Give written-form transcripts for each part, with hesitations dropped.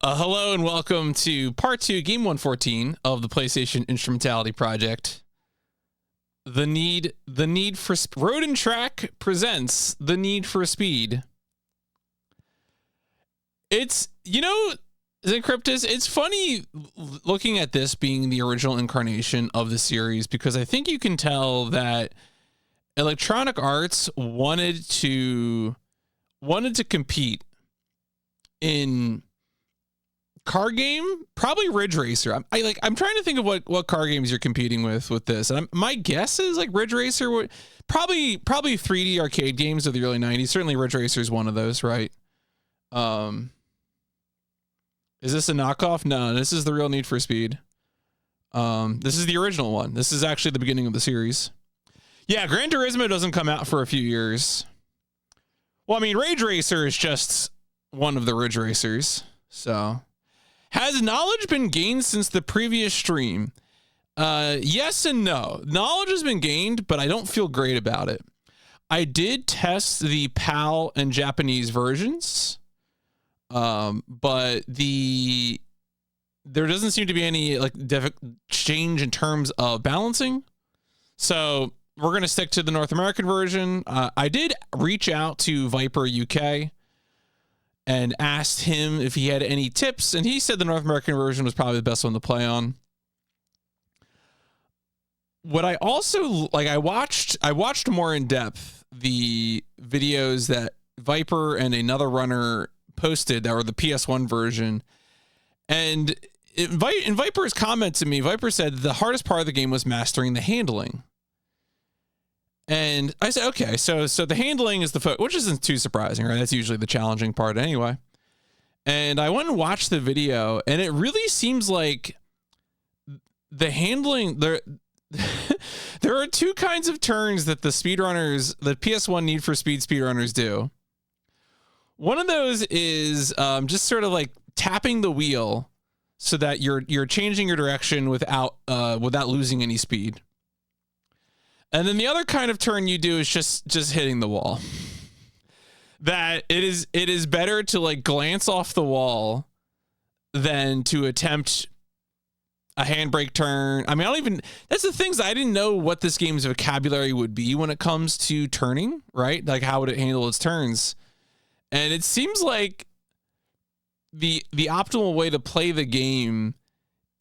Hello and welcome to part 2, game 114 of the PlayStation Instrumentality Project. The need for Road and Track presents The Need for Speed. It's, Zyncryptus, it's funny looking at this being the original incarnation of the series, because I think you can tell that Electronic Arts wanted to compete in car game, probably Ridge Racer. I'm trying to think of what car games you're competing with this. And my guess is like Ridge Racer would probably 3D arcade games of the early 90s. Certainly Ridge Racer is one of those, right? Is this a knockoff? No, this is the real Need for Speed. This is the original one. This is actually the beginning of the series. Yeah, Gran Turismo doesn't come out for a few years. Well, I mean, Rage Racer is just one of the Ridge Racers. So, has knowledge been gained since the previous stream? Yes and no. Knowledge has been gained, but I don't feel great about it. I did test the PAL and Japanese versions, but there doesn't seem to be any change in terms of balancing. So we're going to stick to the North American version. I did reach out to Viper UK and asked him if he had any tips, and he said the North American version was probably the best one to play on. What I also I watched more in depth the videos that Viper and another runner posted that were the PS1 version, and in Viper's comment to me, Viper said the hardest part of the game was mastering the handling. And I said, okay, so the handling is which isn't too surprising, right? That's usually the challenging part anyway. And I went and watched the video, and it really seems like the handling there. There are two kinds of turns that the PS1 Need for Speed speedrunners do. One of those is just sort of like tapping the wheel so that you're changing your direction without losing any speed. And then the other kind of turn you do is just hitting the wall. That it is better to glance off the wall than to attempt a handbrake turn. I mean, that's the things I didn't know what this game's vocabulary would be when it comes to turning, right? Like how would it handle its turns? And it seems like the optimal way to play the game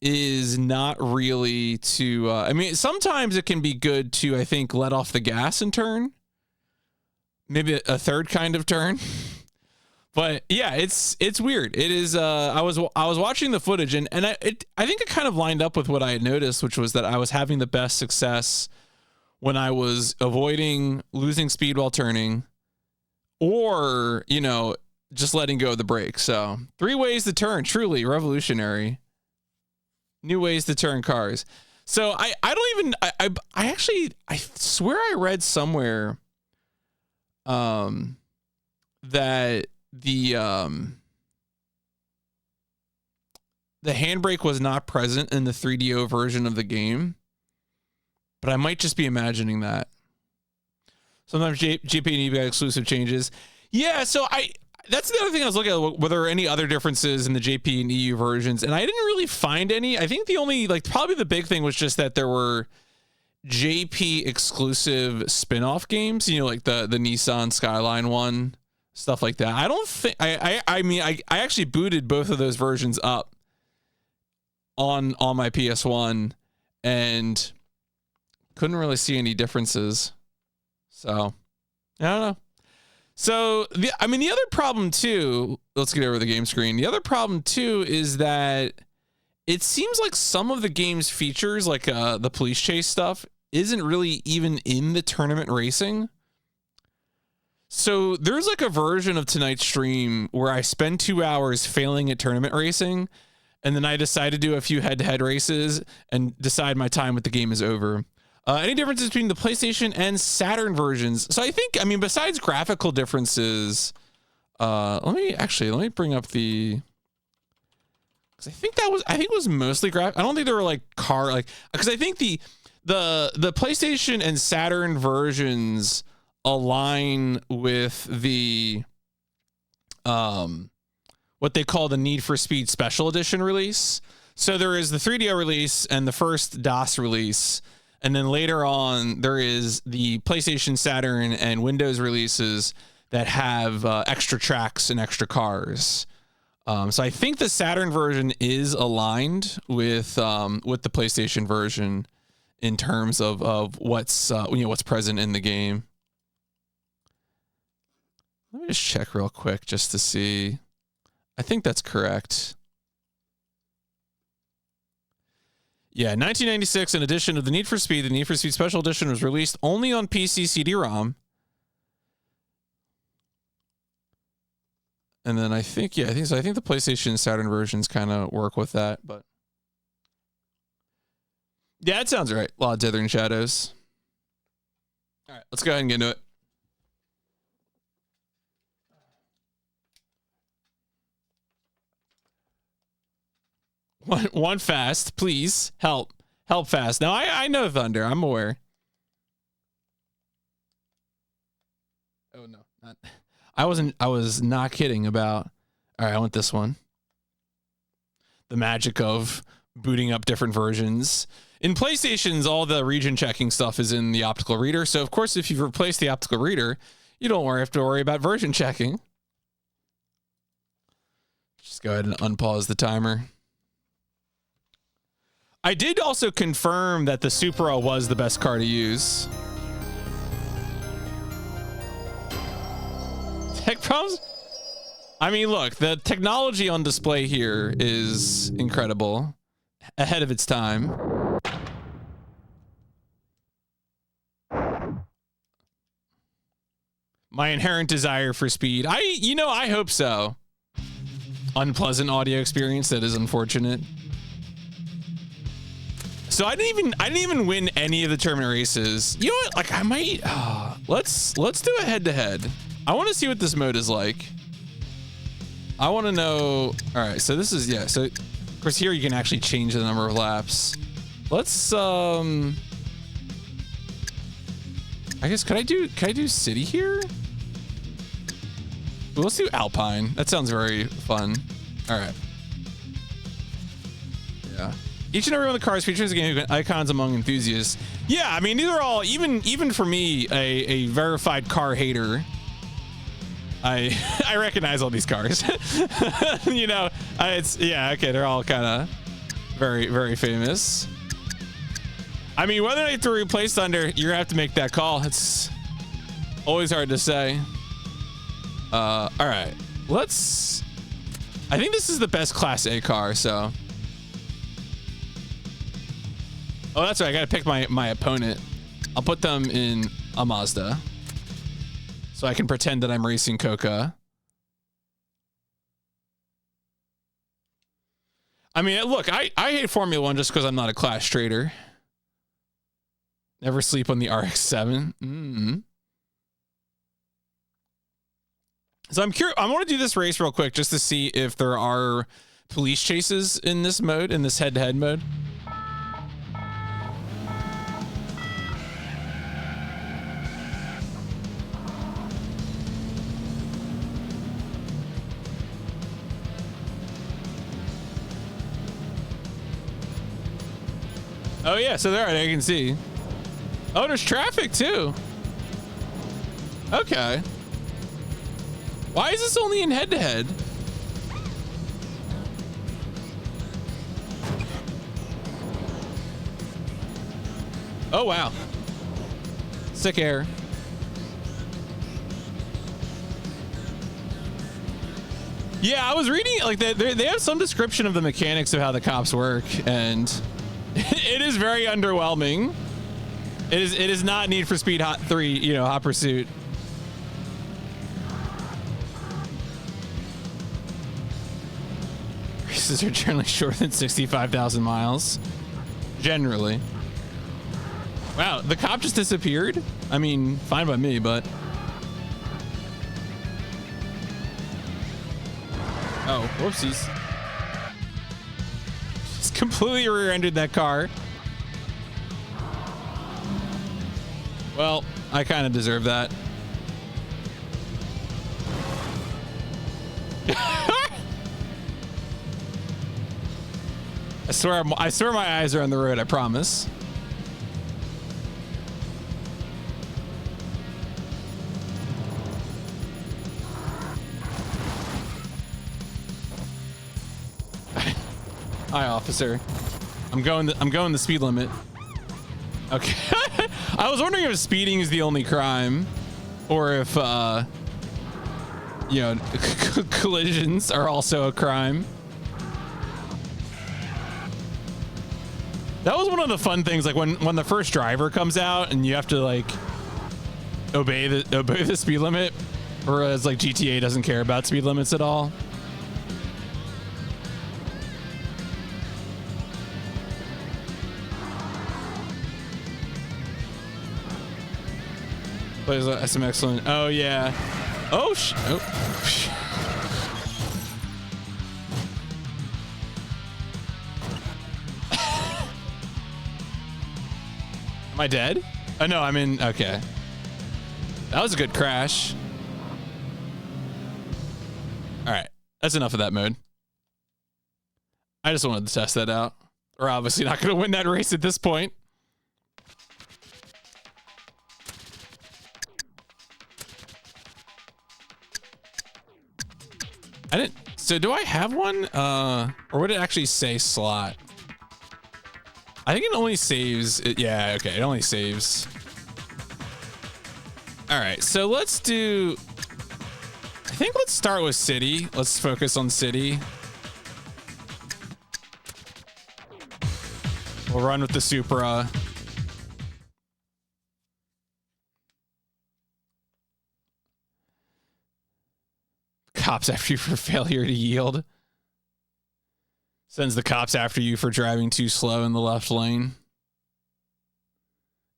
is not really to, sometimes it can be good to, I think, let off the gas and turn. Maybe a third kind of turn. But yeah, it's weird. It is, I was watching the footage and I think it kind of lined up with what I had noticed, which was that I was having the best success when I was avoiding losing speed while turning or, just letting go of the brake. So 3 ways to turn, truly revolutionary. New ways to turn cars. So I swear I read somewhere that the handbrake was not present in the 3DO version of the game, but I might just be imagining that. Sometimes GP and EU got exclusive changes. Yeah, so that's the other thing I was looking at, were there any other differences in the JP and EU versions, and I didn't really find any. I think the only, probably the big thing was just that there were JP exclusive spin-off games, like the Nissan Skyline one, stuff like that. I don't think, I actually booted both of those versions up on my PS1 and couldn't really see any differences. So, I don't know. So, the other problem too, let's get over the game screen. The other problem too is that it seems like some of the game's features, like the police chase stuff, isn't really even in the tournament racing. So there's a version of tonight's stream where I spend 2 hours failing at tournament racing, and then I decide to do a few head-to-head races and decide my time with the game is over. Any differences between the PlayStation and Saturn versions? So I think, besides graphical differences, let me bring up the, because I think it was mostly graphic. I don't think there were because I think the PlayStation and Saturn versions align with the what they call the Need for Speed Special Edition release. So there is the 3DO release and the first DOS release. And then later on, there is the PlayStation, Saturn, and Windows releases that have extra tracks and extra cars. So I think the Saturn version is aligned with the PlayStation version in terms of what's what's present in the game. Let me just check real quick just to see. I think that's correct. Yeah, 1996, in addition to the Need for Speed, the Need for Speed Special Edition was released only on PC CD-ROM. And then I think the PlayStation and Saturn versions kind of work with that, but yeah, it sounds right. A lot of Dithering Shadows. All right, let's go ahead and get into it. One fast, please. Help fast. Now I know Thunder. I'm aware. Oh no, not. I was not kidding about. All right, I want this one. The magic of booting up different versions. In PlayStations, all the region checking stuff is in the optical reader. So of course, if you've replaced the optical reader, you don't have to worry about version checking. Just go ahead and unpause the timer. I did also confirm that the Supra was the best car to use. Tech problems? I mean, look, the technology on display here is incredible. Ahead of its time. My inherent desire for speed. I hope so. Unpleasant audio experience. That is unfortunate. So I didn't even win any of the tournament races. You know what? Like I might. Let's do a head-to-head. I want to see what this mode is like. I want to know. All right. So this is So of course here you can actually change the number of laps. Let's. I guess could I do city here? Well, let's do Alpine. That sounds very fun. All right. Yeah. Each and every one of the cars features game icons among enthusiasts. Yeah, I mean, these are all, even for me, a verified car hater, I recognize all these cars. They're all kind of very, very famous. I mean, whether they have to replace Thunder, you're gonna have to make that call. It's always hard to say. All right, I think this is the best Class A car, so. Oh, that's right. I gotta pick my opponent. I'll put them in a Mazda, so I can pretend that I'm racing Coca. I mean, look, I hate Formula One just because I'm not a Clash trader. Never sleep on the RX-7. Mm-hmm. So I'm curious. I want to do this race real quick just to see if there are police chases in this mode, in this head-to-head mode. Oh yeah, so there you can see. Oh, there's traffic too. Okay. Why is this only in head-to-head? Oh wow. Sick air. Yeah, I was reading like they have some description of the mechanics of how the cops work, and it is very underwhelming. It is not Need for Speed Hot 3, Hot Pursuit. Races are generally shorter than 65,000 miles. Generally. Wow, the cop just disappeared? I mean, fine by me, but. Oh, whoopsies. Just completely rear-ended that car. Well, I kind of deserve that. I swear my eyes are on the road, I promise. Hi, officer. I'm going the speed limit. Okay. I was wondering if speeding is the only crime, or if you know, collisions are also a crime. That was one of the fun things, like when the first driver comes out and you have to like obey the speed limit, whereas like GTA doesn't care about speed limits at all. But that's some excellent. Oh yeah. Oh Am I dead? Oh no, I'm in. Okay. That was a good crash. All right. That's enough of that mode. I just wanted to test that out. We're obviously not going to win that race at this point. I didn't. So do I have one? Or would it actually say slot? I think it only saves. Yeah, okay. It only saves. All right. So let's do. I think let's start with city. Let's focus on city. We'll run with the Supra. Cops after you for failure to yield. Sends the cops after you for driving too slow in the left lane.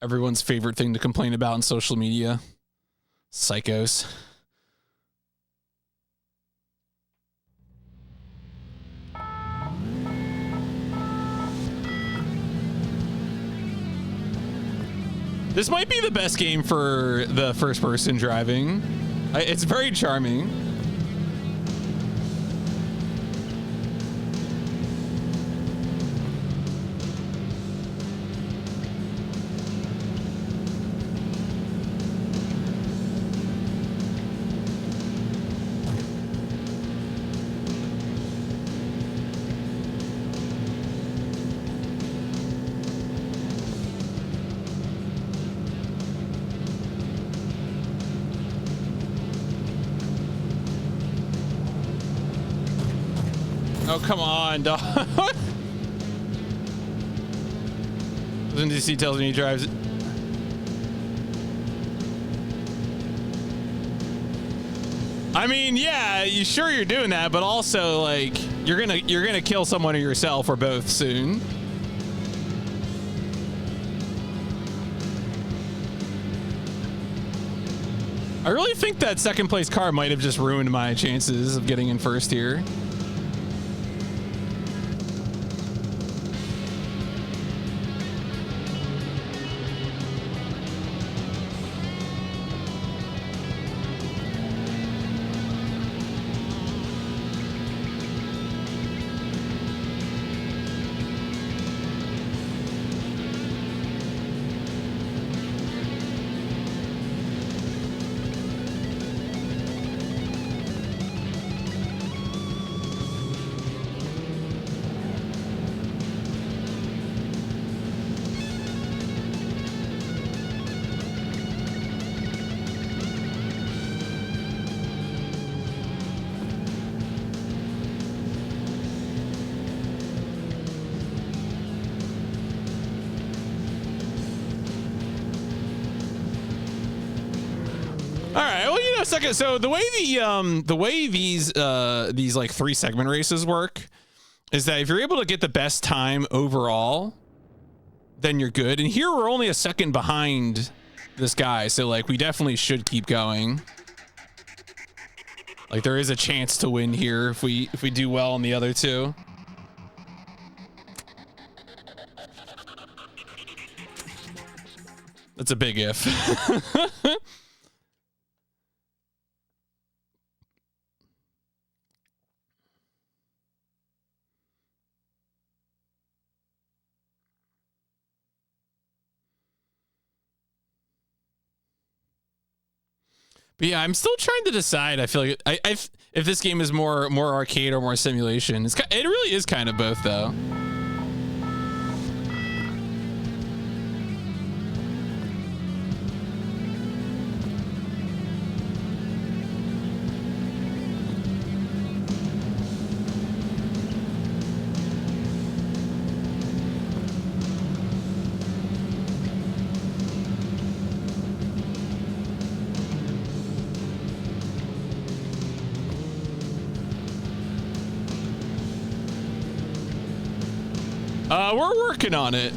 Everyone's favorite thing to complain about on social media. Psychos. This might be the best game for the first person driving. It's very charming. Oh, come on, dog. NDC tells me he drives it. I mean, yeah, you're doing that, but also like you're gonna kill someone or yourself or both soon. I really think that second place car might have just ruined my chances of getting in first here. Second, so the way these like 3 segment races work is that if you're able to get the best time overall, then you're good. And here we're only a second behind this guy, so like we definitely should keep going. Like there is a chance to win here if we do well on the other two. That's a big if. But yeah, I'm still trying to decide. I feel like if this game is more arcade or more simulation. It really is kind of both, though. We're working on it.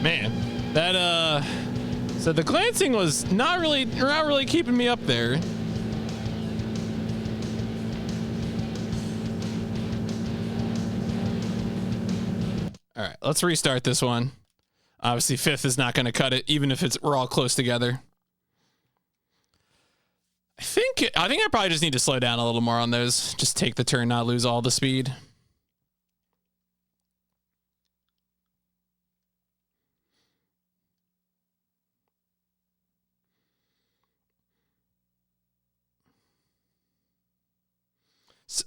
Man, that so the glancing was not really keeping me up there. All right, let's restart this one. Obviously, fifth is not going to cut it, even if we're all close together. I think I probably just need to slow down a little more on those. Just take the turn, not lose all the speed.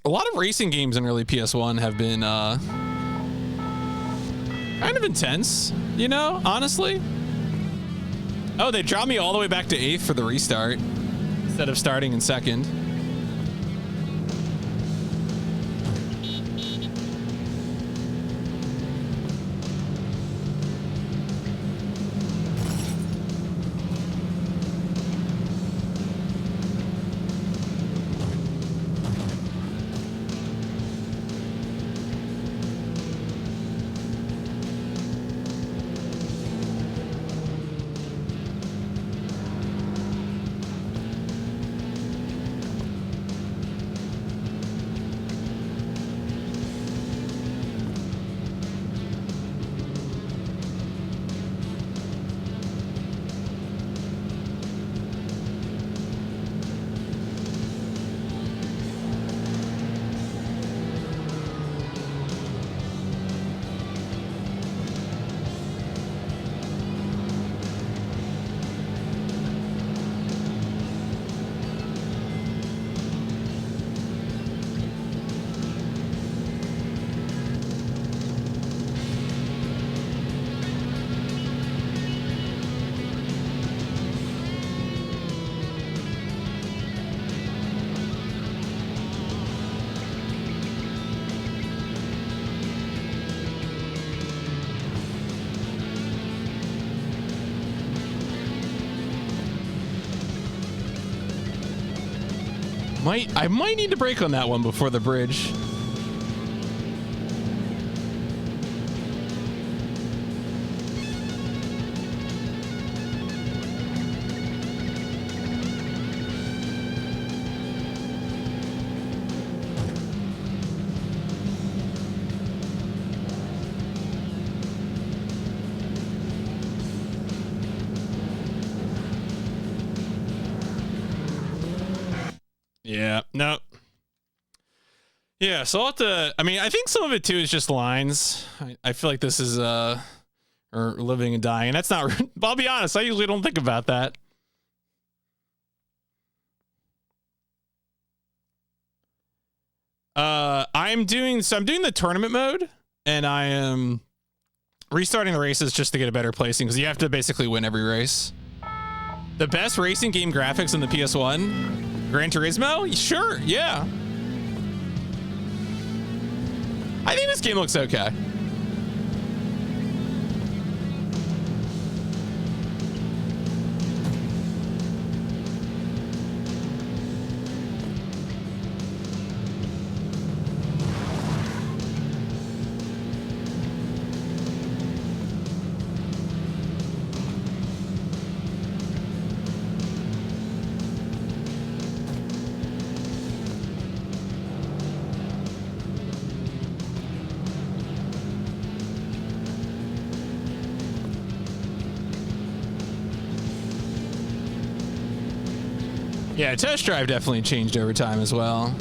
A lot of racing games in early PS1 have been kind of intense, you know, honestly. Oh, they dropped me all the way back to 8th for the restart instead of starting in 2nd. I might need to brake on that one before the bridge. Yeah, no. Yeah, so I'll have to, I mean, I think some of it too is just lines. I feel like this is or living and dying, and that's not, I'll be honest, I usually don't think about that. I'm doing the tournament mode, and I am restarting the races just to get a better placing, because you have to basically win every race. The best racing game graphics on the PS1? Gran Turismo? Sure, yeah. I think this game looks okay. Yeah, test drive definitely changed over time as well.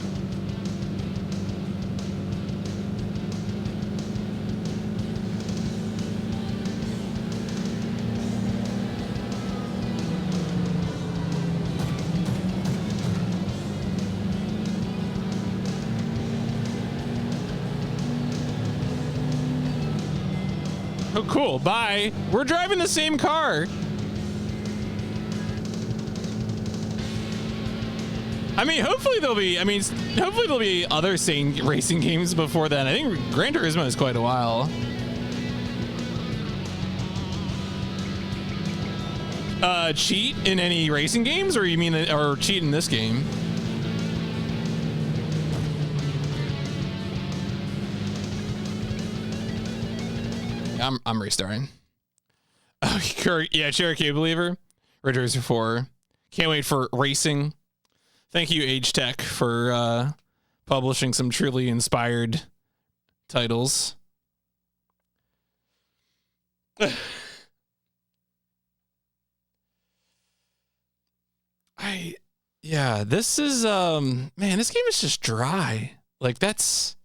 Oh, cool. Bye. We're driving the same car. I mean, hopefully there'll be other sane racing games before then. I think Gran Turismo is quite a while. Cheat in any racing games, or you mean, or cheat in this game? I'm restarting. Oh, yeah, Cherokee Believer, Red Racer 4. Can't wait for racing. Thank you, Age Tech, for publishing some truly inspired titles. Yeah, this is man, this game is just dry. Like, it's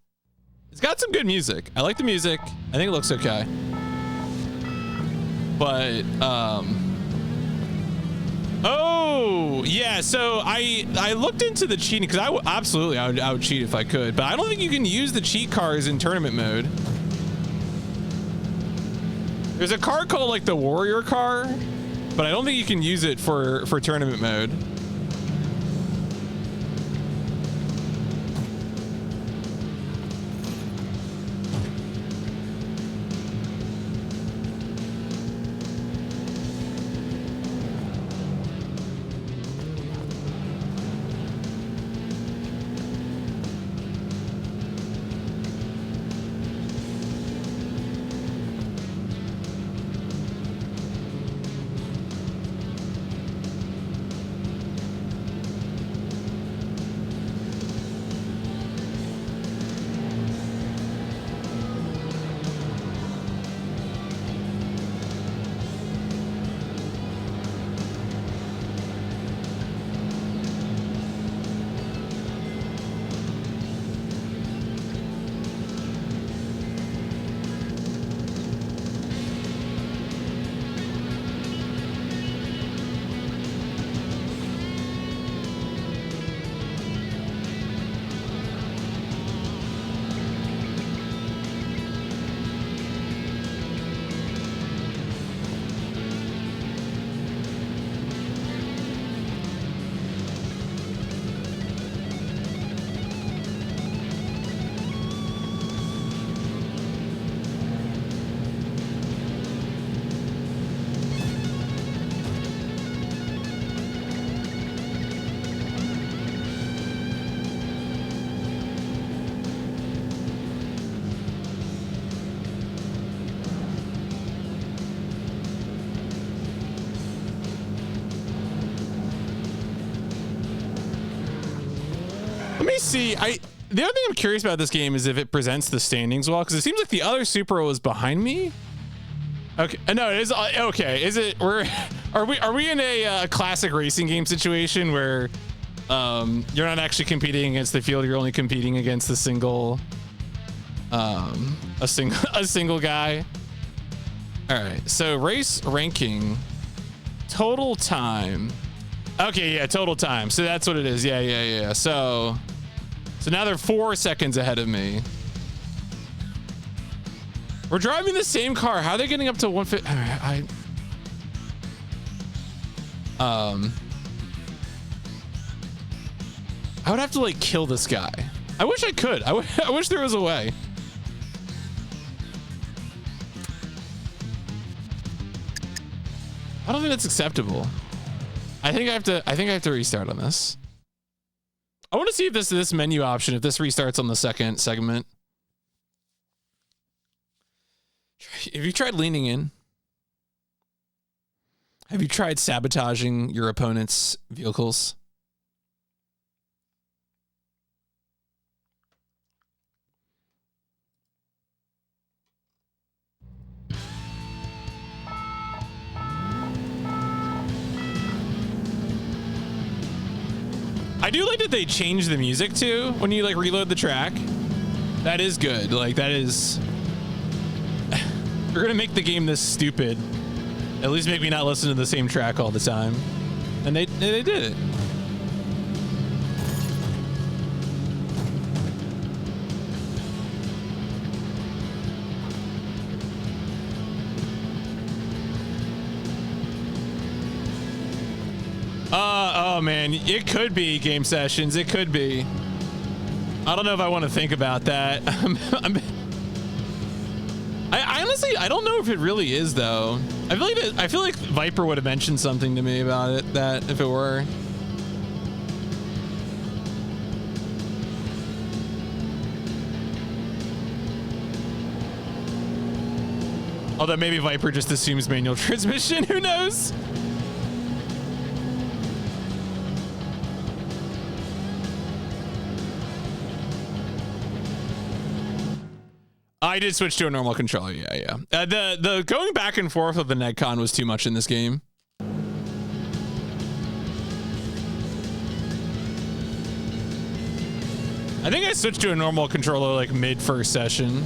got some good music. I like the music. I think it looks okay. But oh yeah, so I looked into the cheating, because I would cheat if I could, but I don't think you can use the cheat cars in tournament mode. There's a car called like the Warrior car, but I don't think you can use it for tournament mode. Let me see. The other thing I'm curious about this game is if it presents the standings well, because it seems like the other Supra was behind me. Okay, no, it is okay. Is it? Are we in a classic racing game situation where You're not actually competing against the field. You're only competing against a single guy. All right. So race ranking, total time. Okay. Yeah. Total time. So that's what it is. Yeah. So now they're 4 seconds ahead of me. We're driving the same car. How are they getting up to 150? I would have to like kill this guy. I wish I could. I wish there was a way. I don't think that's acceptable. I think I have to restart on this. I want to see if this menu option, if this restarts on the second segment. Have you tried leaning in? Have you tried sabotaging your opponent's vehicles? I do like that they changed the music too when you like reload the track. That is good. Like that is. You're gonna make the game this stupid. At least make me not listen to the same track all the time. And they did it. Oh man, it could be game sessions. It could be. I don't know if I want to think about that. I honestly, I don't know if it really is though. I feel like Viper would have mentioned something to me about it, that if it were. Although maybe Viper just assumes manual transmission, who knows? I did switch to a normal controller. Yeah. The going back and forth of the netcon was too much in this game. I think I switched to a normal controller like mid first session.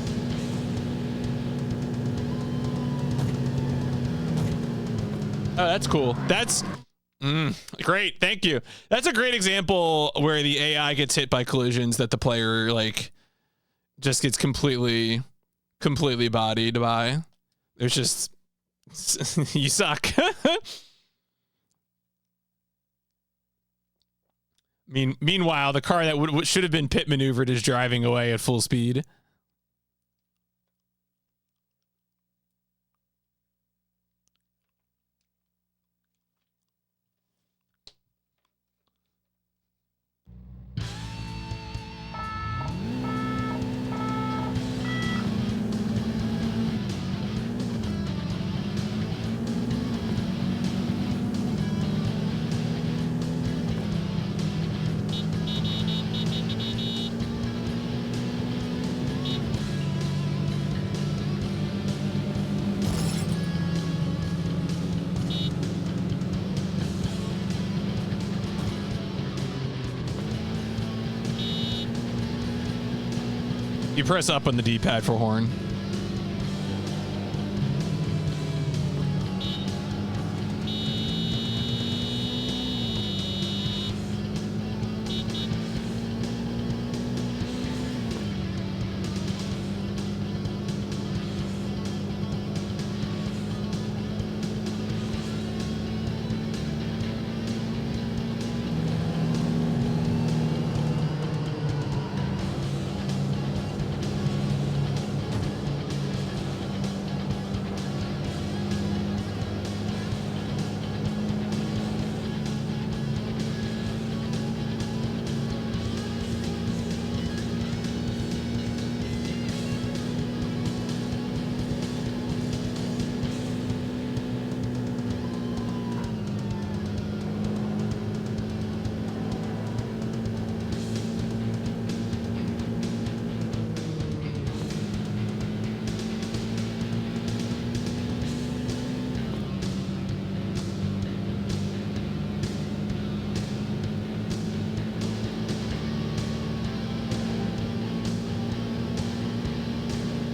Oh, that's cool. That's great. Thank you. That's a great example where the AI gets hit by collisions that the player like just gets completely bodied by. There's just you suck. Meanwhile, the car that should have been pit maneuvered is driving away at full speed. You press up on the D-pad for horn.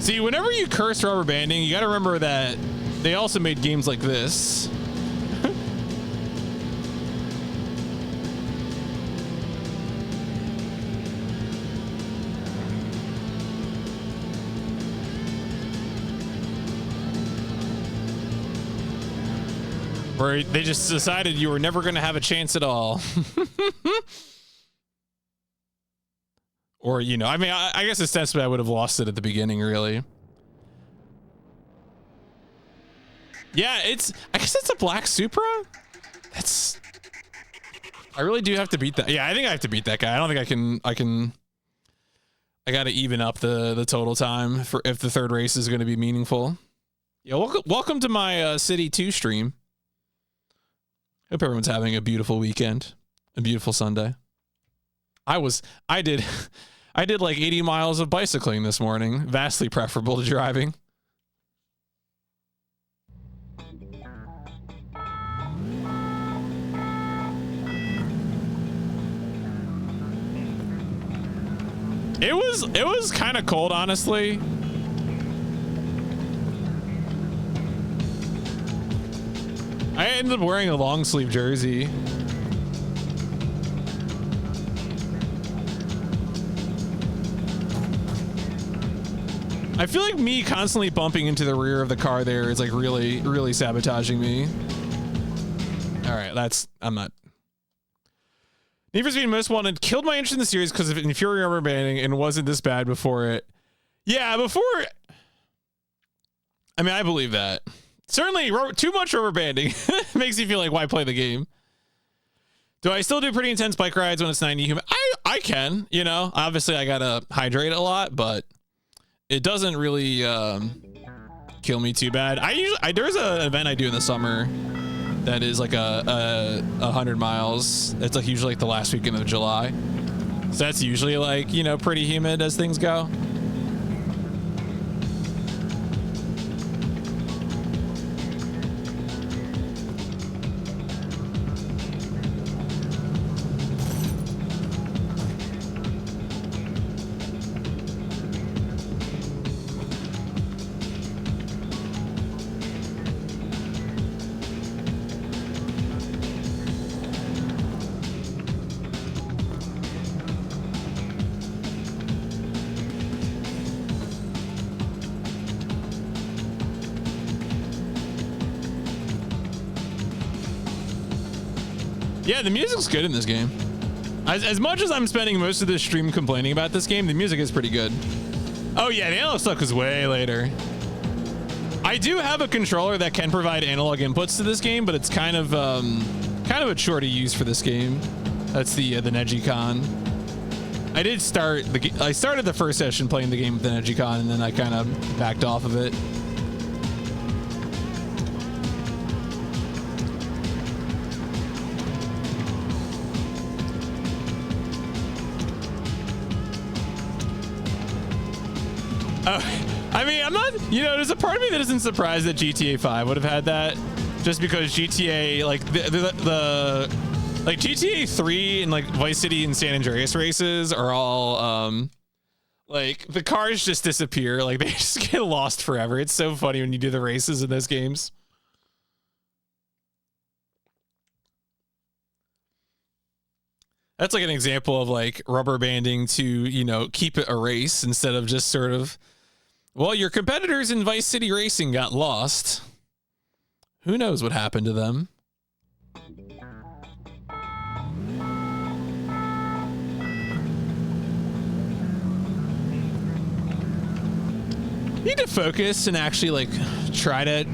See, whenever you curse rubber banding, you got to remember that they also made games like this. Where they just decided you were never going to have a chance at all. Or, you know, I mean, I guess ostensibly I would have lost it at the beginning, really. Yeah, I guess it's a black Supra. I really do have to beat that. Yeah, I think I have to beat that guy. I don't think I got to even up the total time for if the third race is going to be meaningful. Yeah, welcome to my City 2 stream. Hope everyone's having a beautiful weekend, a beautiful Sunday. I did like 80 miles of bicycling this morning, vastly preferable to driving. It was kind of cold, honestly. I ended up wearing a long sleeve jersey. I feel like me constantly bumping into the rear of the car there is like really, really sabotaging me. All right, I'm not. Need for Speed Most Wanted killed my interest in the series because of infuriating rubber banding and wasn't this bad before it. Yeah, before. I mean, I believe that. Certainly, too much rubber banding makes you feel like, why play the game? Do I still do pretty intense bike rides when it's 90 humid? I can, you know. Obviously, I gotta hydrate a lot, but it doesn't really kill me too bad. There's an event I do in the summer that is like 100 miles. It's like usually like the last weekend of July. So that's usually like, you know, pretty humid as things go. Yeah, the music's good in this game. As much as I'm spending most of this stream complaining about this game, the music is pretty good. Oh yeah, the analog stuff is way later. I do have a controller that can provide analog inputs to this game, but it's kind of a chore to use for this game. That's the Negicon. I started the first session playing the game with the Negicon, and then I kind of backed off of it. I mean, I'm not, you know, there's a part of me that isn't surprised that GTA 5 would have had that, just because GTA, like like GTA 3 and like Vice City and San Andreas races are all, like the cars just disappear. Like they just get lost forever. It's so funny when you do the races in those games. That's like an example of like rubber banding to, you know, keep it a race instead of just sort of, well, your competitors in Vice City Racing got lost. Who knows what happened to them? Need to focus and actually like try to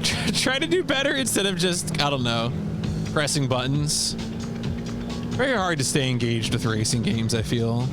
do better instead of just, I don't know, pressing buttons. Very hard to stay engaged with racing games, I feel.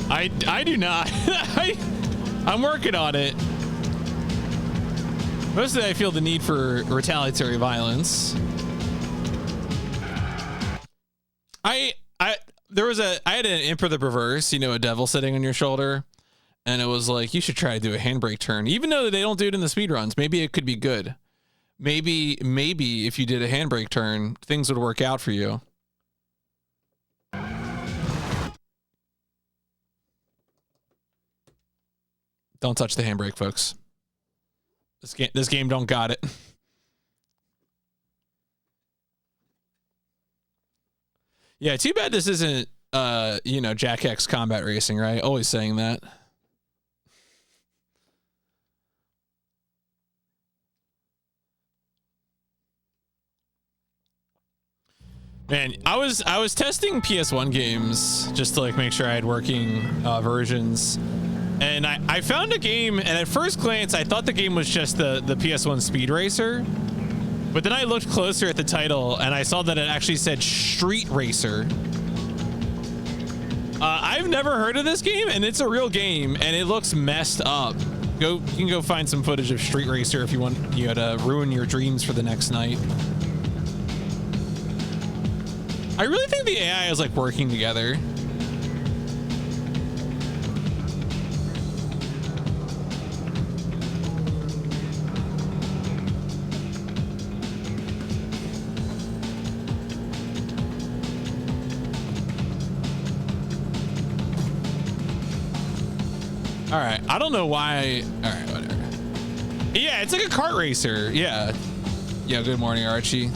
I do not. I'm working on it. Mostly I feel the need for retaliatory violence. I had an imp of the perverse, you know, a devil sitting on your shoulder, and it was like, you should try to do a handbrake turn, even though they don't do it in the speed runs. Maybe it could be good. Maybe if you did a handbrake turn, things would work out for you. Don't touch the handbrake, folks. This game don't got it. Yeah, too bad this isn't you know, Jack X combat racing, right? Always saying that. Man, I was testing PS1 games just to like make sure I had working versions. And I found a game, and at first glance, I thought the game was just the PS1 Speed Racer. But then I looked closer at the title, and I saw that it actually said Street Racer. I've never heard of this game, and it's a real game, and it looks messed up. You can go find some footage of Street Racer if you want to ruin your dreams for the next night. I really think the AI is like working together. All right, I don't know why. All right, whatever. Yeah, it's like a kart racer. Yeah. Yeah, good morning, Archie.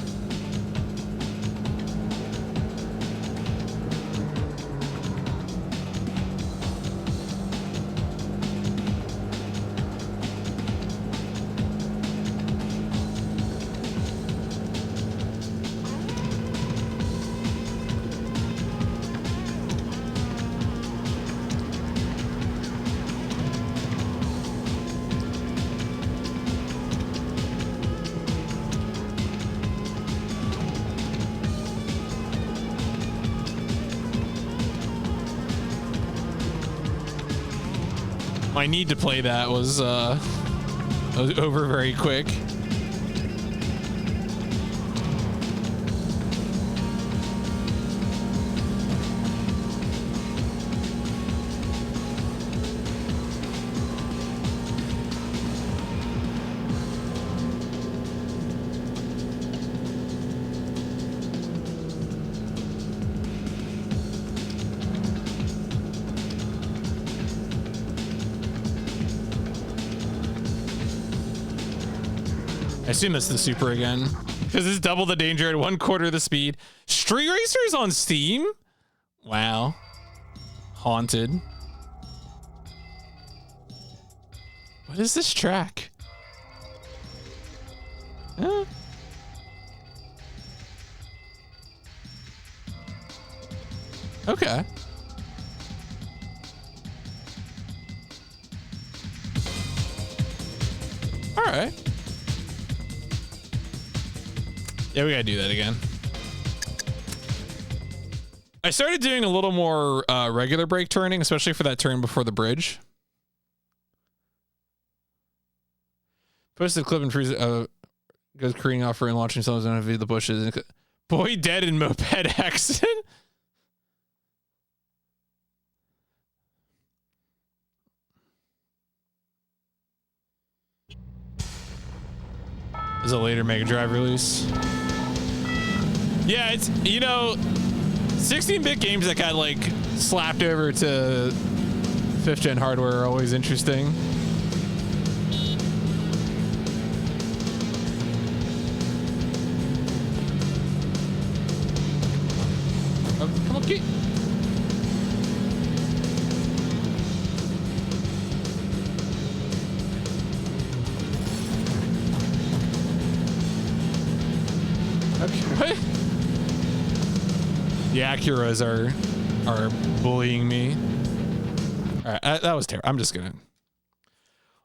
My need to play that was over very quick. I assume that's the super again, because it's double the danger at 1/4 the speed. Street Racers on Steam? Wow. Haunted. What is this track? Huh? Okay. All right. Yeah, we gotta do that again. I started doing a little more regular brake turning, especially for that turn before the bridge. Posted a clip and freeze goes careening off and launching someone's on the bushes. Boy dead in moped accident. Is a later Mega Drive release. Yeah, it's, you know, 16-bit games that got like slapped over to 5th gen hardware are always interesting. Oh, come on, get. Okay, what? The Acuras are bullying me. All right, that was terrible. I'm just gonna.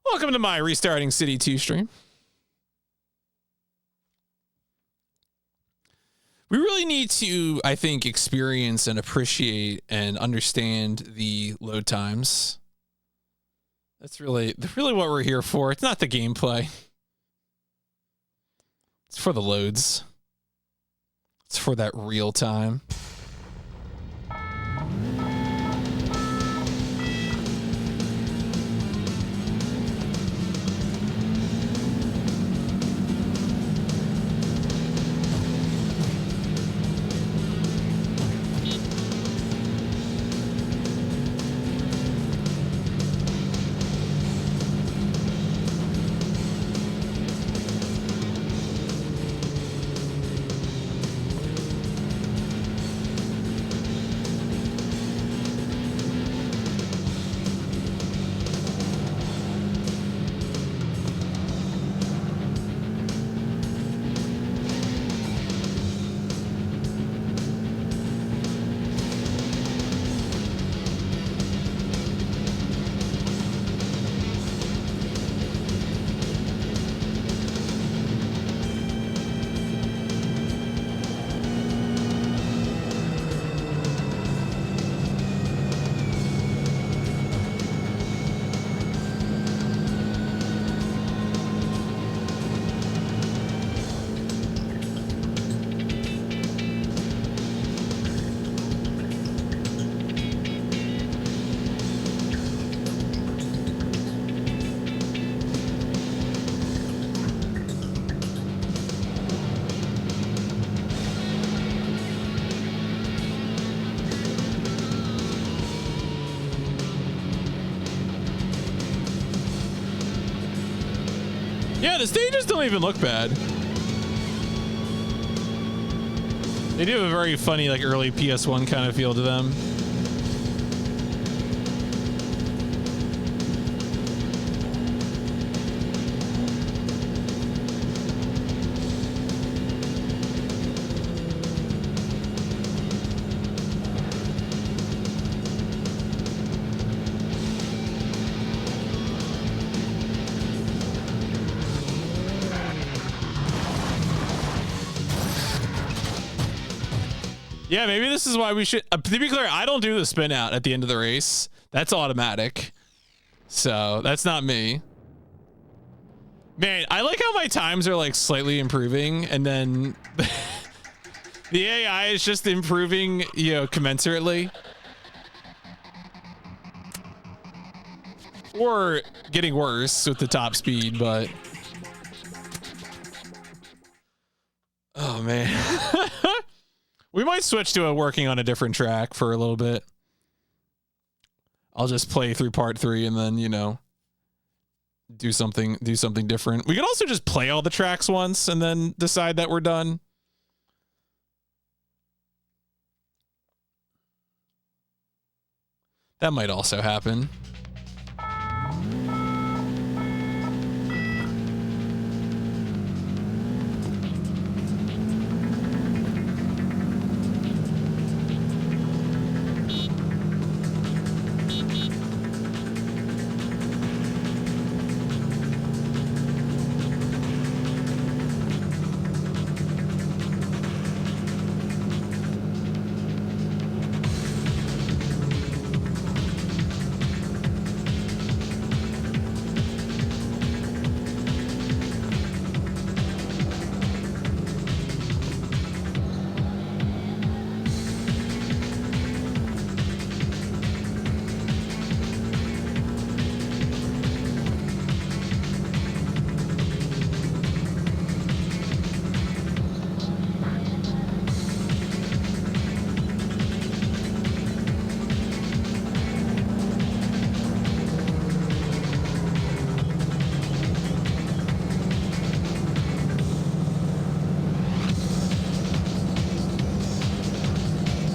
Welcome to my Restarting City 2 stream. We really need to, I think, experience and appreciate and understand the load times. That's really what we're here for. It's not the gameplay. It's for the loads. It's for that real time. Yeah, the stages don't even look bad. They do have a very funny, like, early PS1 kind of feel to them. Yeah, maybe this is why we should. To be clear, I don't do the spin out at the end of the race. That's automatic. So that's not me. Man, I like how my times are like slightly improving, and then the AI is just improving, you know, commensurately. Or getting worse with the top speed, but. Oh, man. We might switch to working on a different track for a little bit. I'll just play through part 3 and then, you know, do something different. We could also just play all the tracks once and then decide that we're done. That might also happen.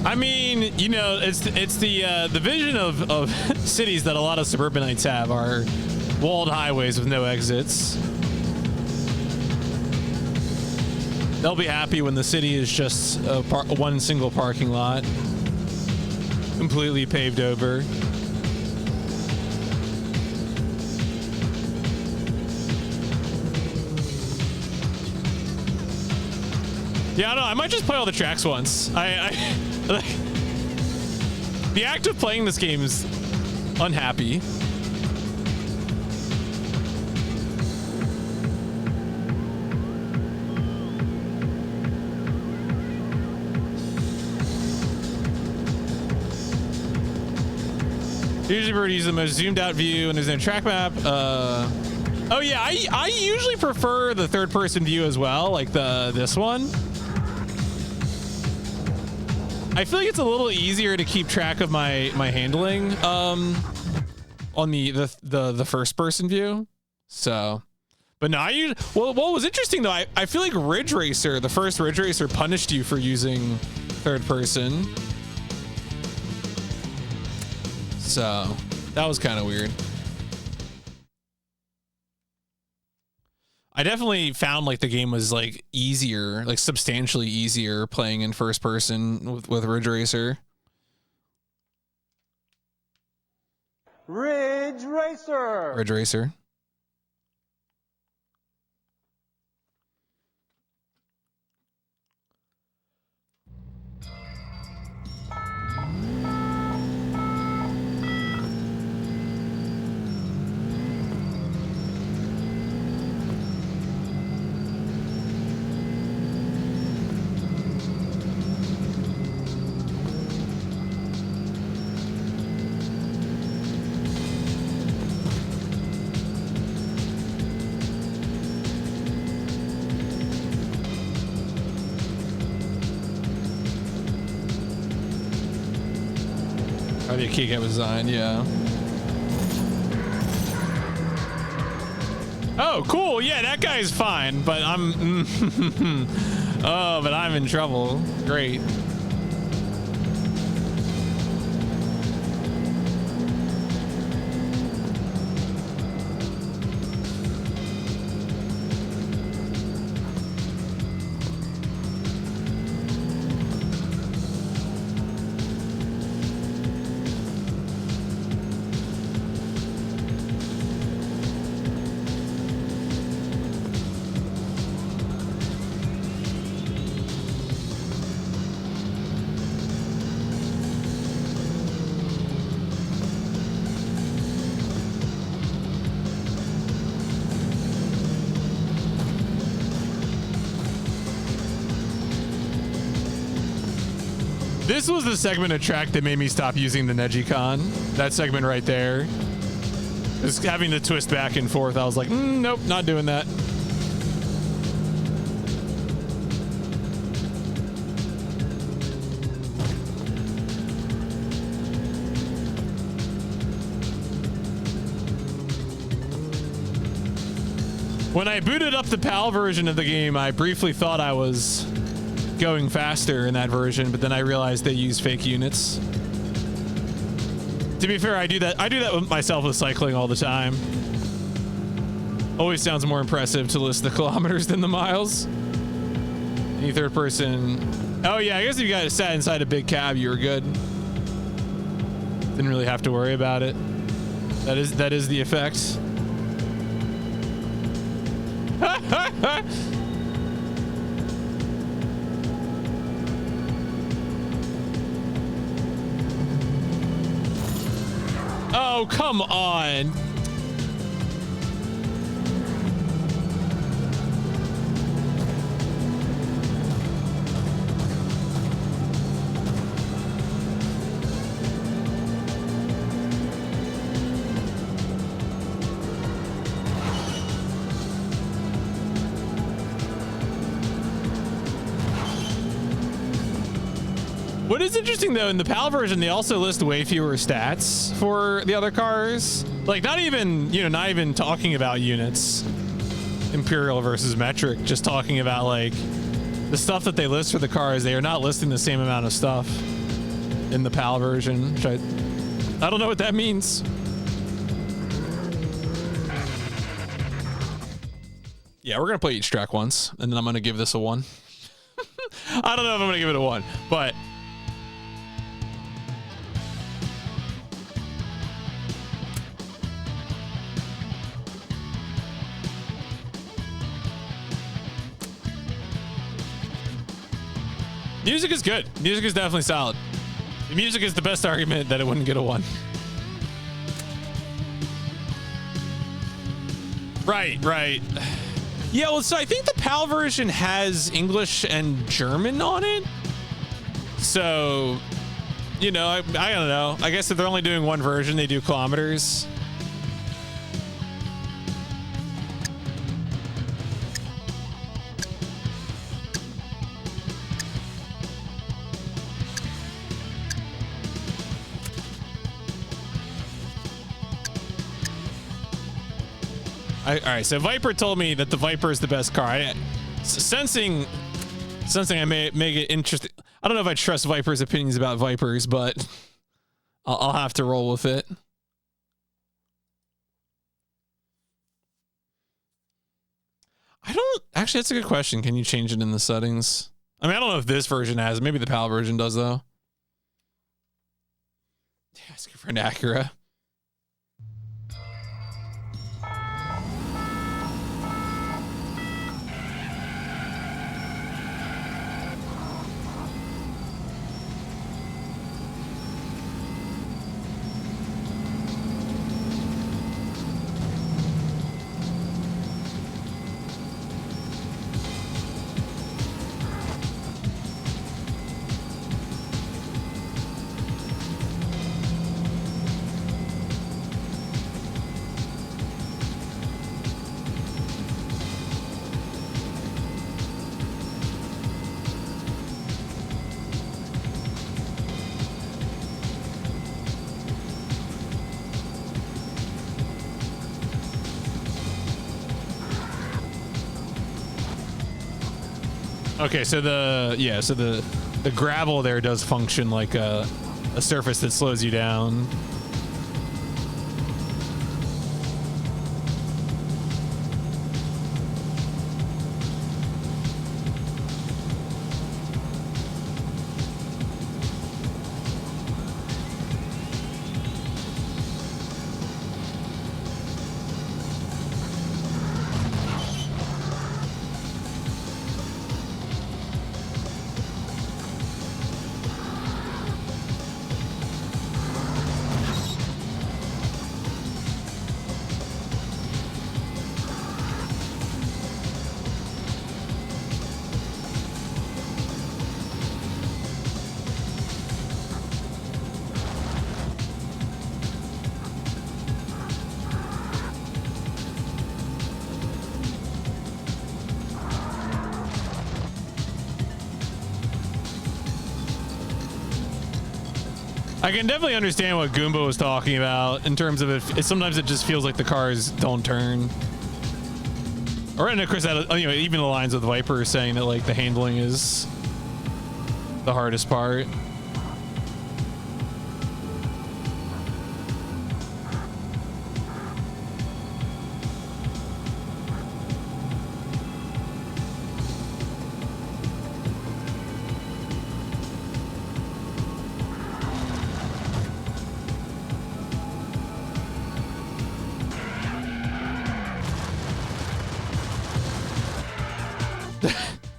I mean, you know, it's the vision of cities that a lot of suburbanites have are walled highways with no exits. They'll be happy when the city is just one single parking lot, completely paved over. Yeah, I don't know. I might just play all the tracks once. The act of playing this game is unhappy. Usually prefer to use the most zoomed out view and there's no track map. Oh yeah, I usually prefer the third person view as well, like this one. I feel like it's a little easier to keep track of my handling on the first person view. So, but no, what was interesting though, I feel like Ridge Racer, the first Ridge Racer, punished you for using third person. So that was kind of weird. I definitely found like the game was like easier, like substantially easier playing in first person with Ridge Racer. Ridge Racer. Ridge Racer. Probably a keycap design, yeah. Oh, cool. Yeah, that guy's fine, but I'm... oh, but I'm in trouble. Great. This was the segment of track that made me stop using the Negicon. That segment right there. Just having to twist back and forth. I was like, nope, not doing that. When I booted up the PAL version of the game, I briefly thought I was going faster in that version, but then I realized they use fake units. To be fair, I do that with myself with cycling all the time. Always sounds more impressive to list the kilometers than the miles. Any third person. Oh yeah, I guess if you guys sat inside a big cab, you were good. Didn't really have to worry about it. That is the effect. Oh, come on. What is interesting though, in the PAL version, they also list way fewer stats for the other cars. Like not even talking about units, Imperial versus metric, just talking about like the stuff that they list for the cars. They are not listing the same amount of stuff in the PAL version, which I don't know what that means. Yeah, we're gonna play each track once, and then I'm gonna give this a 1. I don't know if I'm gonna give it a 1, but Music is good. Music is definitely solid. The music is the best argument that it wouldn't get a 1. Right. Yeah, well, so I think the PAL version has English and German on it. So, you know, I don't know. I guess if they're only doing one version, they do kilometers. All right, so Viper told me that the Viper is the best car. Sensing I may make it interesting. I don't know if I trust Viper's opinions about Vipers, but I'll have to roll with it. Actually, that's a good question. Can you change it in the settings? I mean, I don't know if this version has it. Maybe the PAL version does, though. Yeah, it's good for an Acura. Okay, so the gravel there does function like a surface that slows you down. I can definitely understand what Goomba was talking about in terms of sometimes it just feels like the cars don't turn. Or, and of course, even the lines with Viper saying that like the handling is the hardest part.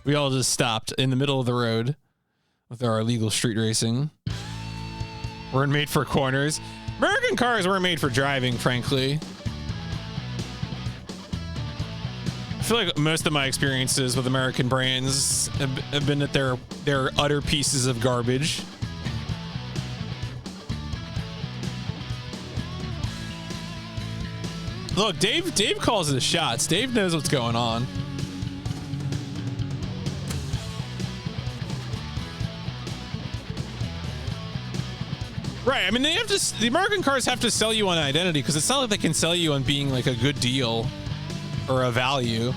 We all just stopped in the middle of the road with our illegal street racing. Weren't made for corners. American cars weren't made for driving, frankly. I feel like most of my experiences with American brands have been that they're utter pieces of garbage. Look, Dave calls the shots. Dave knows what's going on. Right, I mean, the American cars have to sell you on identity because it's not like they can sell you on being like a good deal or a value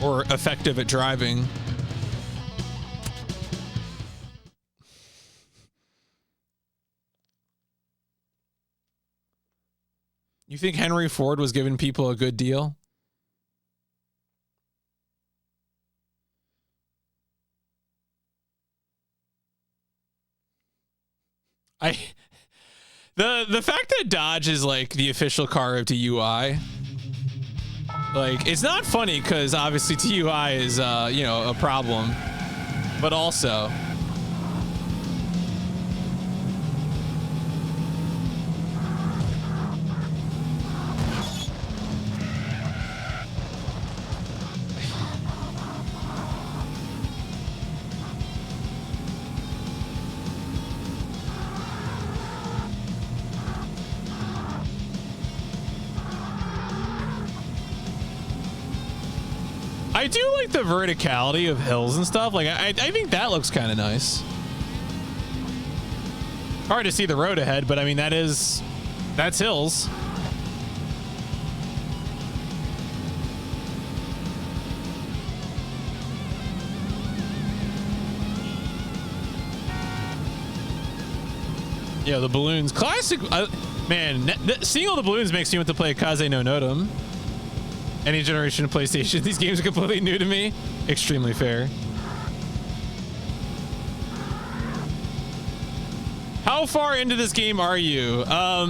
or effective at driving. You think Henry Ford was giving people a good deal? The fact that Dodge is like the official car of TUI, like it's not funny because obviously TUI is a problem, but also I do like the verticality of hills and stuff. Like, I think that looks kind of nice. Hard to see the road ahead, but I mean, that's hills. Yeah, the balloons. Classic. Man, seeing all the balloons makes me want to play Kaze no Notum. Any generation of PlayStation. These games are completely new to me. Extremely fair. How far into this game are you? I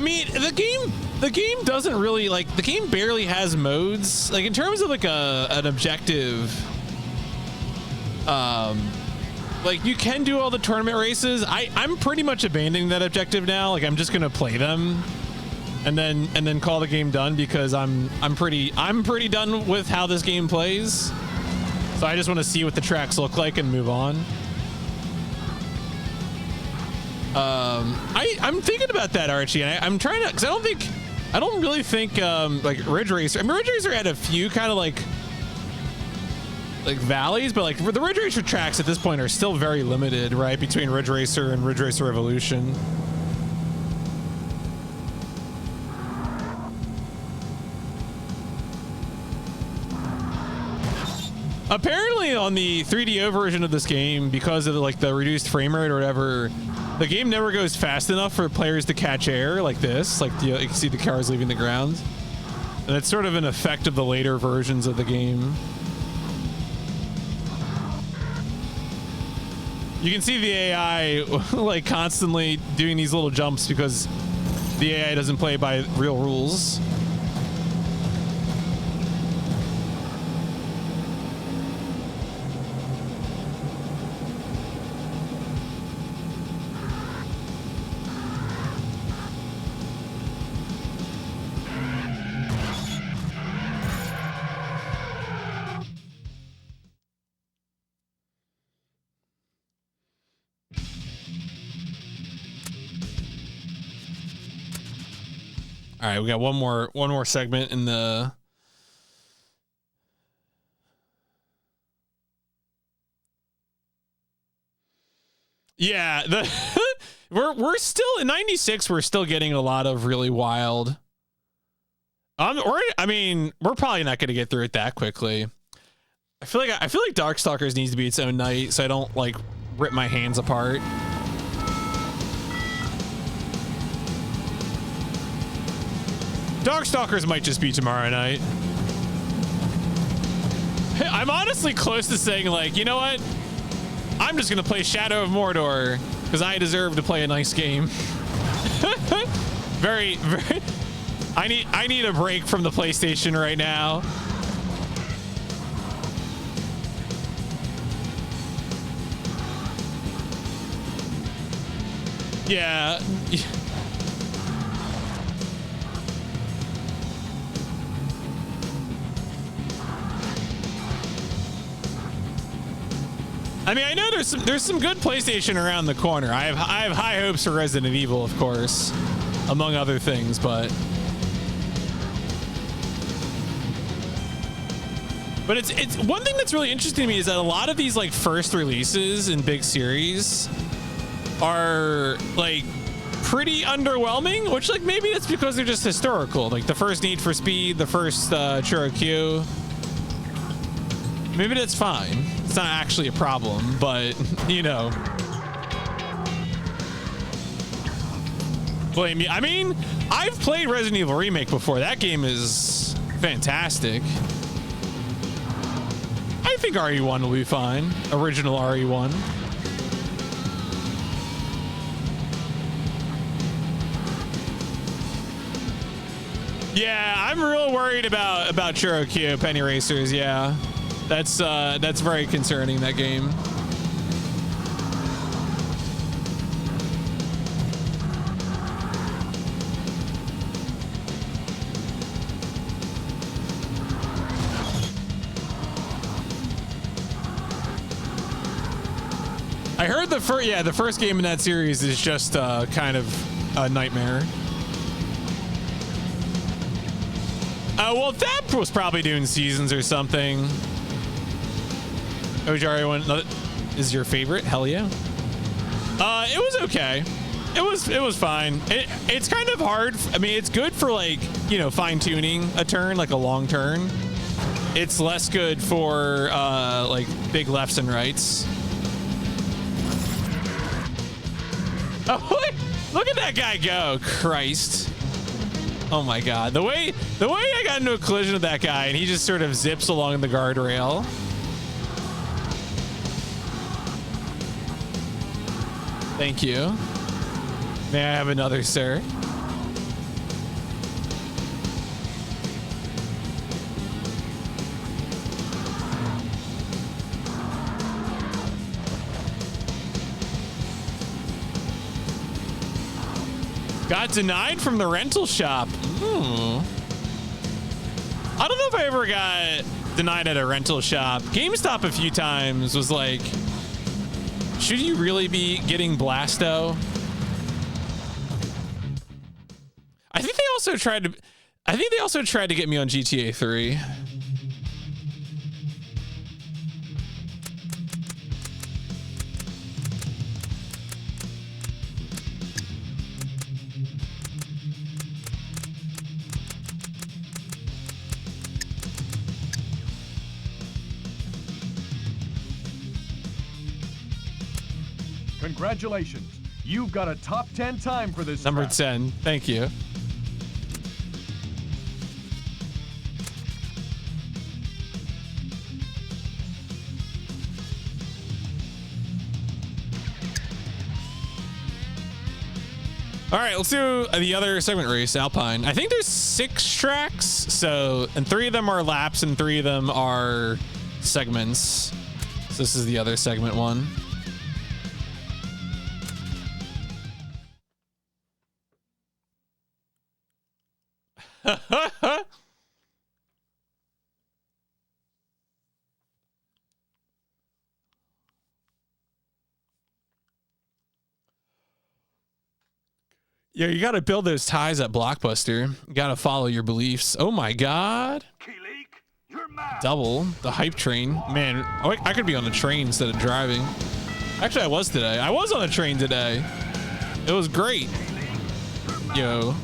mean, the game doesn't really, like, the game barely has modes. Like, in terms of like an objective, like, you can do all the tournament races. I'm pretty much abandoning that objective now. Like, I'm just gonna play them and then call the game done, because I'm pretty done with how this game plays. So I just want to see what the tracks look like and move on. I'm thinking about that, Archie, and I'm trying to, because I don't really think like Ridge Racer. I mean, Ridge Racer had a few kind of like valleys, but like the Ridge Racer tracks at this point are still very limited, right? Between Ridge Racer and Ridge Racer Revolution. Apparently on the 3DO version of this game, because of the reduced frame rate or whatever, the game never goes fast enough for players to catch air like this. Like, you can see the cars leaving the ground. And it's sort of an effect of the later versions of the game. You can see the AI like constantly doing these little jumps because the AI doesn't play by real rules. All right, we got one more segment in the. Yeah, we're still in 96. We're still getting a lot of really wild. I mean, we're probably not going to get through it that quickly. I feel like Darkstalkers needs to be its own night, so I don't like rip my hands apart. Darkstalkers might just be tomorrow night. I'm honestly close to saying, like, you know what? I'm just gonna play Shadow of Mordor because I deserve to play a nice game. very. I need a break from the PlayStation right now. Yeah. I mean, I know there's some good PlayStation around the corner. I have high hopes for Resident Evil, of course, among other things, but it's one thing that's really interesting to me is that a lot of these like first releases in big series are like pretty underwhelming, which like maybe that's because they're just historical. Like the first Need for Speed, the first Churro. Maybe that's fine. It's not actually a problem, but you know. Blame me. I mean, I've played Resident Evil Remake before. That game is fantastic. I think RE1 will be fine. Original RE1. Yeah, I'm real worried about Churro Penny Racers. Yeah. That's very concerning, that game. I heard the first game in that series is just kind of a nightmare. Well, that was probably doing seasons or something. Ojari one is your favorite? Hell yeah. It was okay. It was fine. It's kind of hard. I mean, it's good for like, you know, fine tuning a turn, like a long turn. It's less good for like big lefts and rights. Oh, look at that guy go. Christ. Oh my God. The way I got into a collision with that guy and he just sort of zips along the guardrail. Thank you. May I have another, sir? Got denied from the rental shop. I don't know if I ever got denied at a rental shop. GameStop a few times was like, should you really be getting Blasto? I think they also tried to get me on GTA 3. Congratulations. You've got a top 10 time for this. Number round. 10. Thank you. All right, let's do the other segment race, Alpine. I think there's 6 tracks, so, and 3 of them are laps and 3 of them are segments. So this is the other segment one. Yo, you got to build those ties at Blockbuster. You got to follow your beliefs. Oh my God. Double the hype train. Man, I could be on a train instead of driving. Actually, I was today. I was on a train today. It was great. Yo,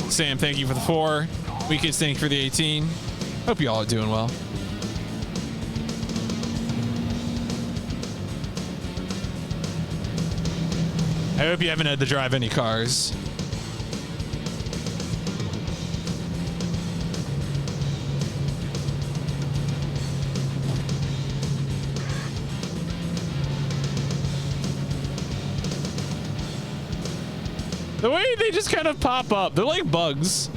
Sam, thank you for the 4. Weekends, thank you for the 18. Hope you all are doing well. I hope you haven't had to drive any cars. The way they just kind of pop up, they're like bugs.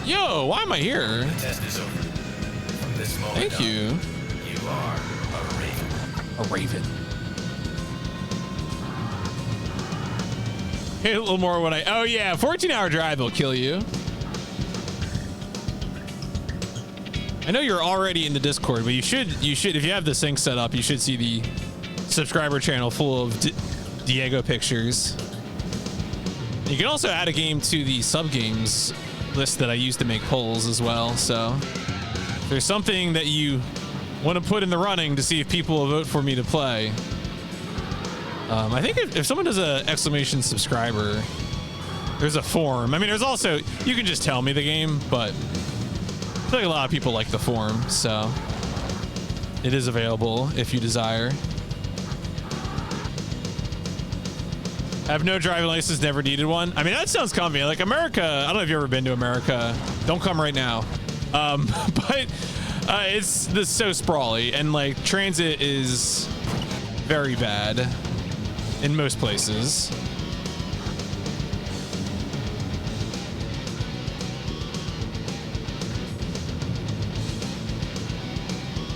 Yo, why am I here? The test is over. From this moment Thank you. You are a raven. A raven. Hey, a little more when oh yeah, 14-hour drive will kill you. I know you're already in the Discord, but you should, if you have the sync set up, you should see the subscriber channel full of Diego pictures. You can also add a game to the sub games list that I use to make polls as well. So if there's something that you want to put in the running to see if people will vote for me to play. I think if someone does a exclamation subscriber, there's a form. I mean, there's also, you can just tell me the game, but I feel like a lot of people like the form, so it is available if you desire. I have no driving license, never needed one. I mean, that sounds comfy. Like America, I don't know if you've ever been to America. Don't come right now. But it's so sprawly, and like transit is very bad in most places.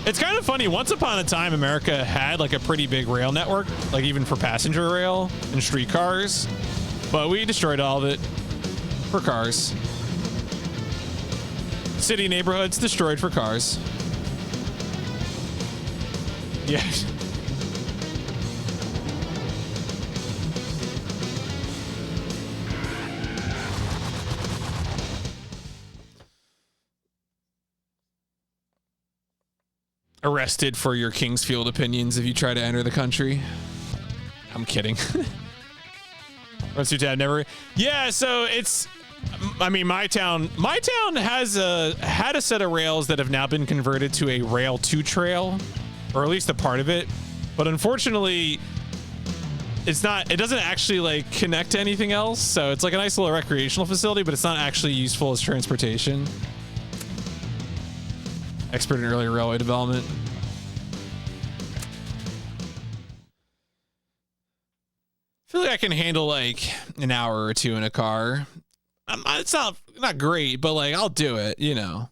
It's kind of funny. Once upon a time, America had like a pretty big rail network, like even for passenger rail and streetcars, but we destroyed all of it for cars. City neighborhoods destroyed for cars. Yes. Arrested for your Kingsfield opinions if you try to enter the country. I'm kidding. What's your tab? Never. Yeah, so it's. I mean, my town has had a set of rails that have now been converted to a rail 2 trail, or at least a part of it. But unfortunately, it's not. It doesn't actually like connect to anything else. So it's like a nice little recreational facility, but it's not actually useful as transportation. Expert in early railway development. I feel like I can handle like an hour or two in a car. It's not great, but like I'll do it, you know.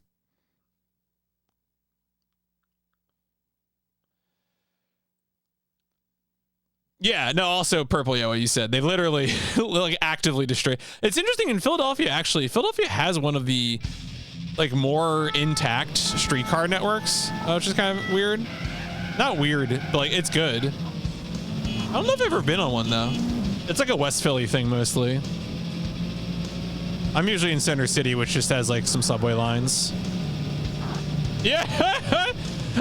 Yeah, no, also purple, yeah, what you said. They literally like actively destroy. It's interesting in Philadelphia, actually. Philadelphia has one of the like more intact streetcar networks, which is kind of weird. Not weird, but like it's good. I don't know if I've ever been on one though. It's like a West Philly thing mostly. I'm usually in Center City, which just has like some subway lines. Yeah.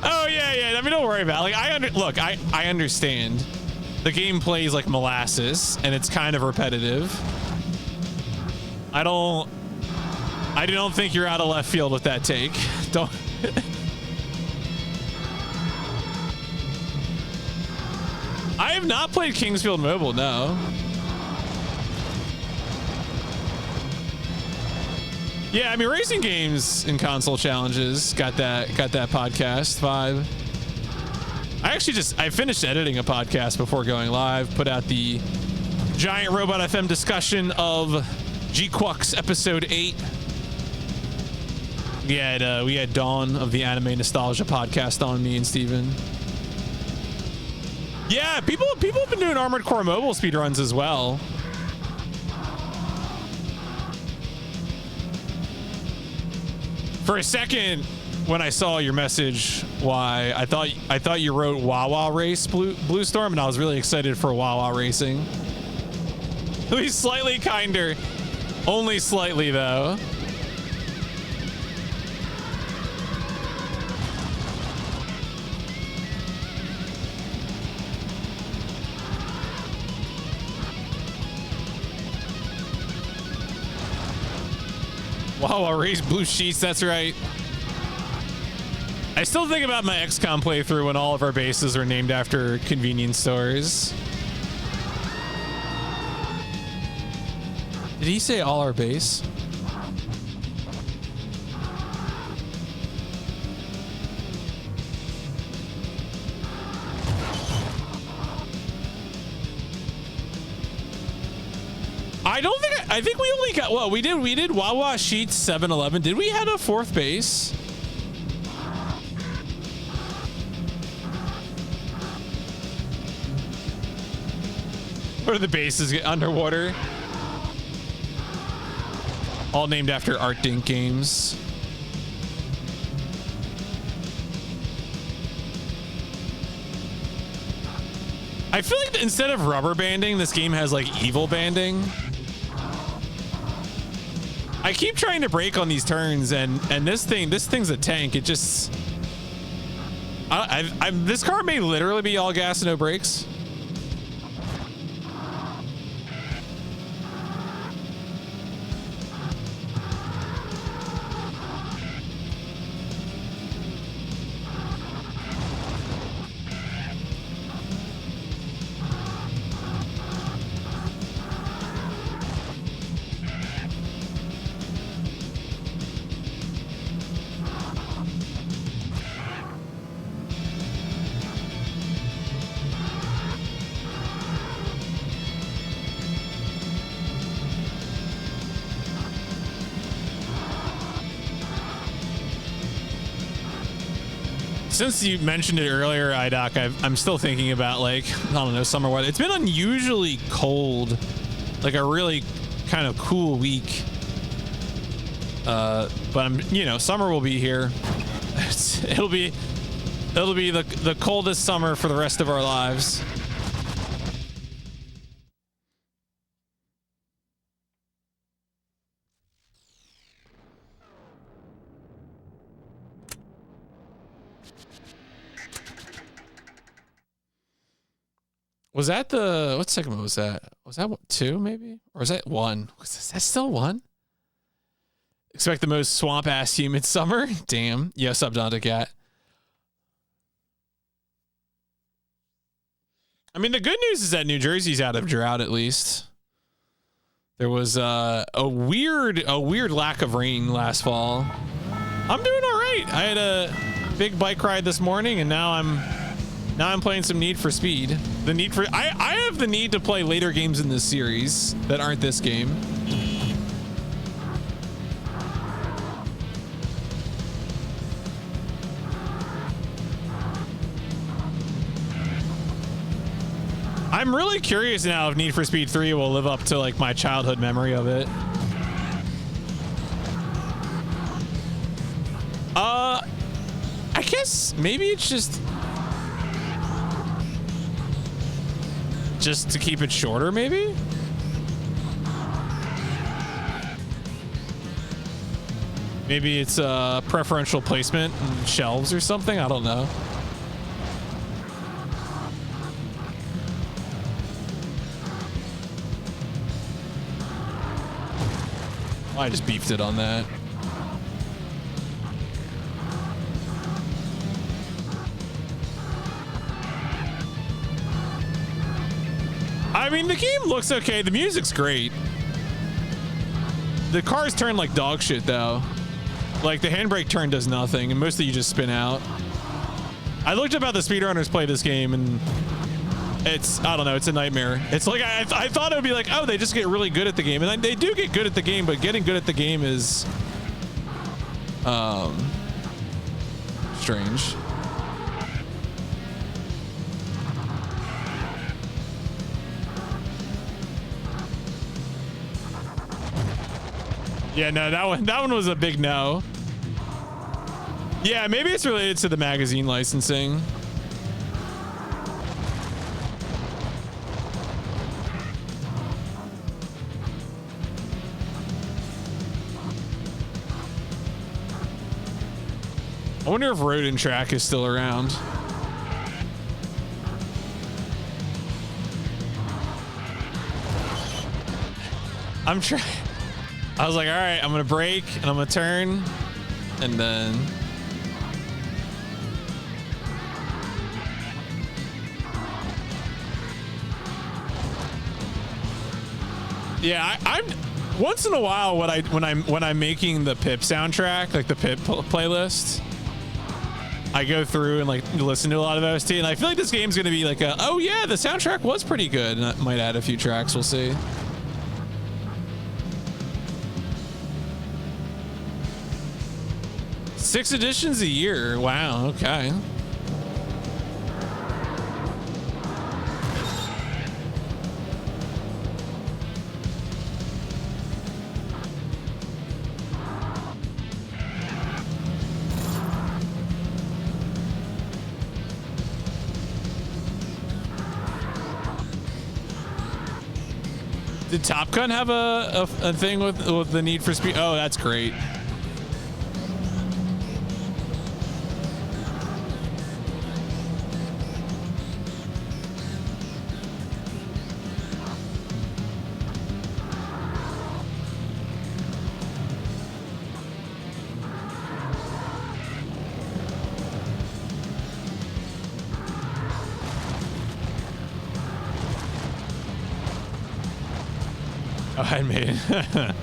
Oh yeah. I mean, don't worry about it. Like I understand. The game plays like molasses, and it's kind of repetitive. I don't think you're out of left field with that take. Don't. I have not played Kingsfield Mobile, no. Yeah, I mean, racing games and console challenges got that podcast vibe. I finished editing a podcast before going live, put out the Giant Robot FM discussion of G-Quux episode 8. We had Dawn of the Anime Nostalgia podcast on, me and Steven. Yeah, people have been doing Armored Core Mobile speedruns as well. For a second, when I saw your message, why I thought you wrote Wawa Race Blue Storm, and I was really excited for Wawa Racing. At least slightly kinder, only slightly though. Wawa Race Blue Sheets, that's right. I still think about my XCOM playthrough when all of our bases are named after convenience stores. Did he say all our base? I think we only got, well, we did Wawa Sheets 7-Eleven. Did we have a fourth base? Or the bases get underwater? All named after Art Dink games. I feel like instead of rubber banding, this game has like evil banding. I keep trying to brake on these turns, and this thing's a tank. It just, this car may literally be all gas and no brakes. Since you mentioned it earlier, IDoc, I'm still thinking about, like, I don't know, summer weather. It's been unusually cold, like a really kind of cool week. But I'm, you know, summer will be here. It'll be the coldest summer for the rest of our lives. Was that the, what segment was that? Was that 2 maybe? Or was that 1? Was that still 1? Expect the most swamp ass humid summer? Damn. Yeah, Subnautica Cat. I mean, the good news is that New Jersey's out of drought at least. There was a weird lack of rain last fall. I'm doing all right. I had a big bike ride this morning and now I'm playing some Need for Speed. I have the need to play later games in this series that aren't this game. I'm really curious now if Need for Speed 3 will live up to like my childhood memory of it. I guess maybe it's just to keep it shorter, maybe? Maybe it's preferential placement in shelves or something. I don't know. I just beefed it on that. I mean, the game looks okay. The music's great. The cars turn like dog shit, though. Like, the handbrake turn does nothing, and mostly you just spin out. I looked up how the speedrunners play this game, and it's, I don't know, it's a nightmare. It's like, I thought it would be like, oh, they just get really good at the game. And they do get good at the game, but getting good at the game is, strange. Yeah, no, that one was a big no. Yeah, maybe it's related to the magazine licensing. I wonder if Road and Track is still around. I'm trying. I was like, all right, I'm gonna brake and I'm gonna turn, and then. Yeah, I'm once in a while when I'm making the PIP soundtrack, like the PIP playlist, I go through and like listen to a lot of OST, and I feel like this game's gonna be like oh yeah, the soundtrack was pretty good, and I might add a few tracks. We'll see. Six editions a year. Wow. Okay. Did Top Gun have a thing with the Need for Speed? Oh, that's great. Oh, I made it.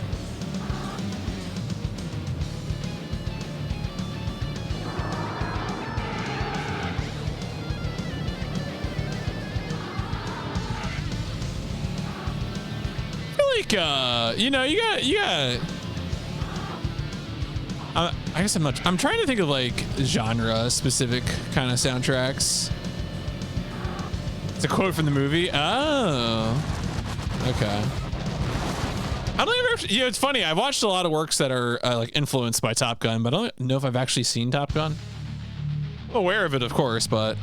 You know, you got I guess I'm trying to think of like genre specific kind of soundtracks. It's a quote from the movie. Oh, okay. I don't even, it's funny. I've watched a lot of works that are like influenced by Top Gun, but I don't know if I've actually seen Top Gun. I'm aware of it, of course, but.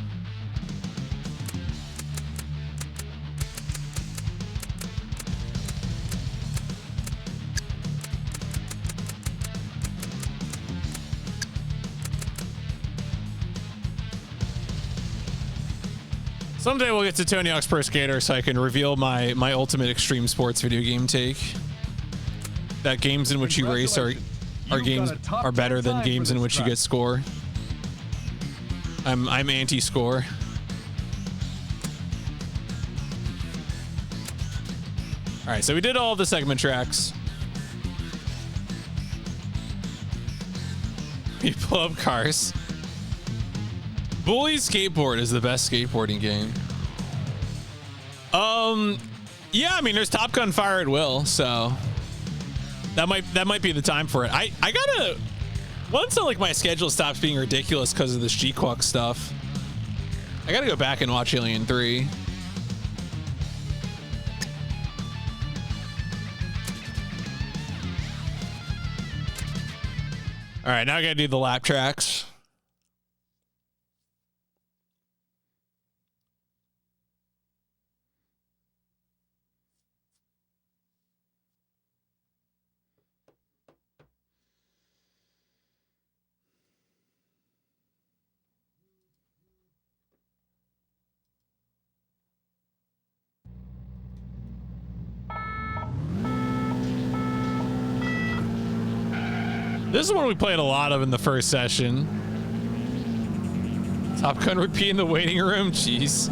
Someday we'll get to Tony Hawk's Pro Skater so I can reveal my ultimate extreme sports video game take. That games in which you race are better than games in which you get score. I'm anti-score. All right, so we did all the segment tracks. We pull up cars. Bully Skateboard is the best skateboarding game. Yeah, I mean, there's Top Gun Fire at Will, so that might be the time for it. I gotta, once like my schedule stops being ridiculous because of this G-Quack stuff, I gotta go back and watch Alien 3. All right, now I gotta do the lap tracks. This is one we played a lot of in the first session. Top Gun repeat in the waiting room. Jeez.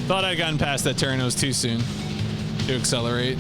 Thought I'd gotten past that turn. It was too soon to accelerate.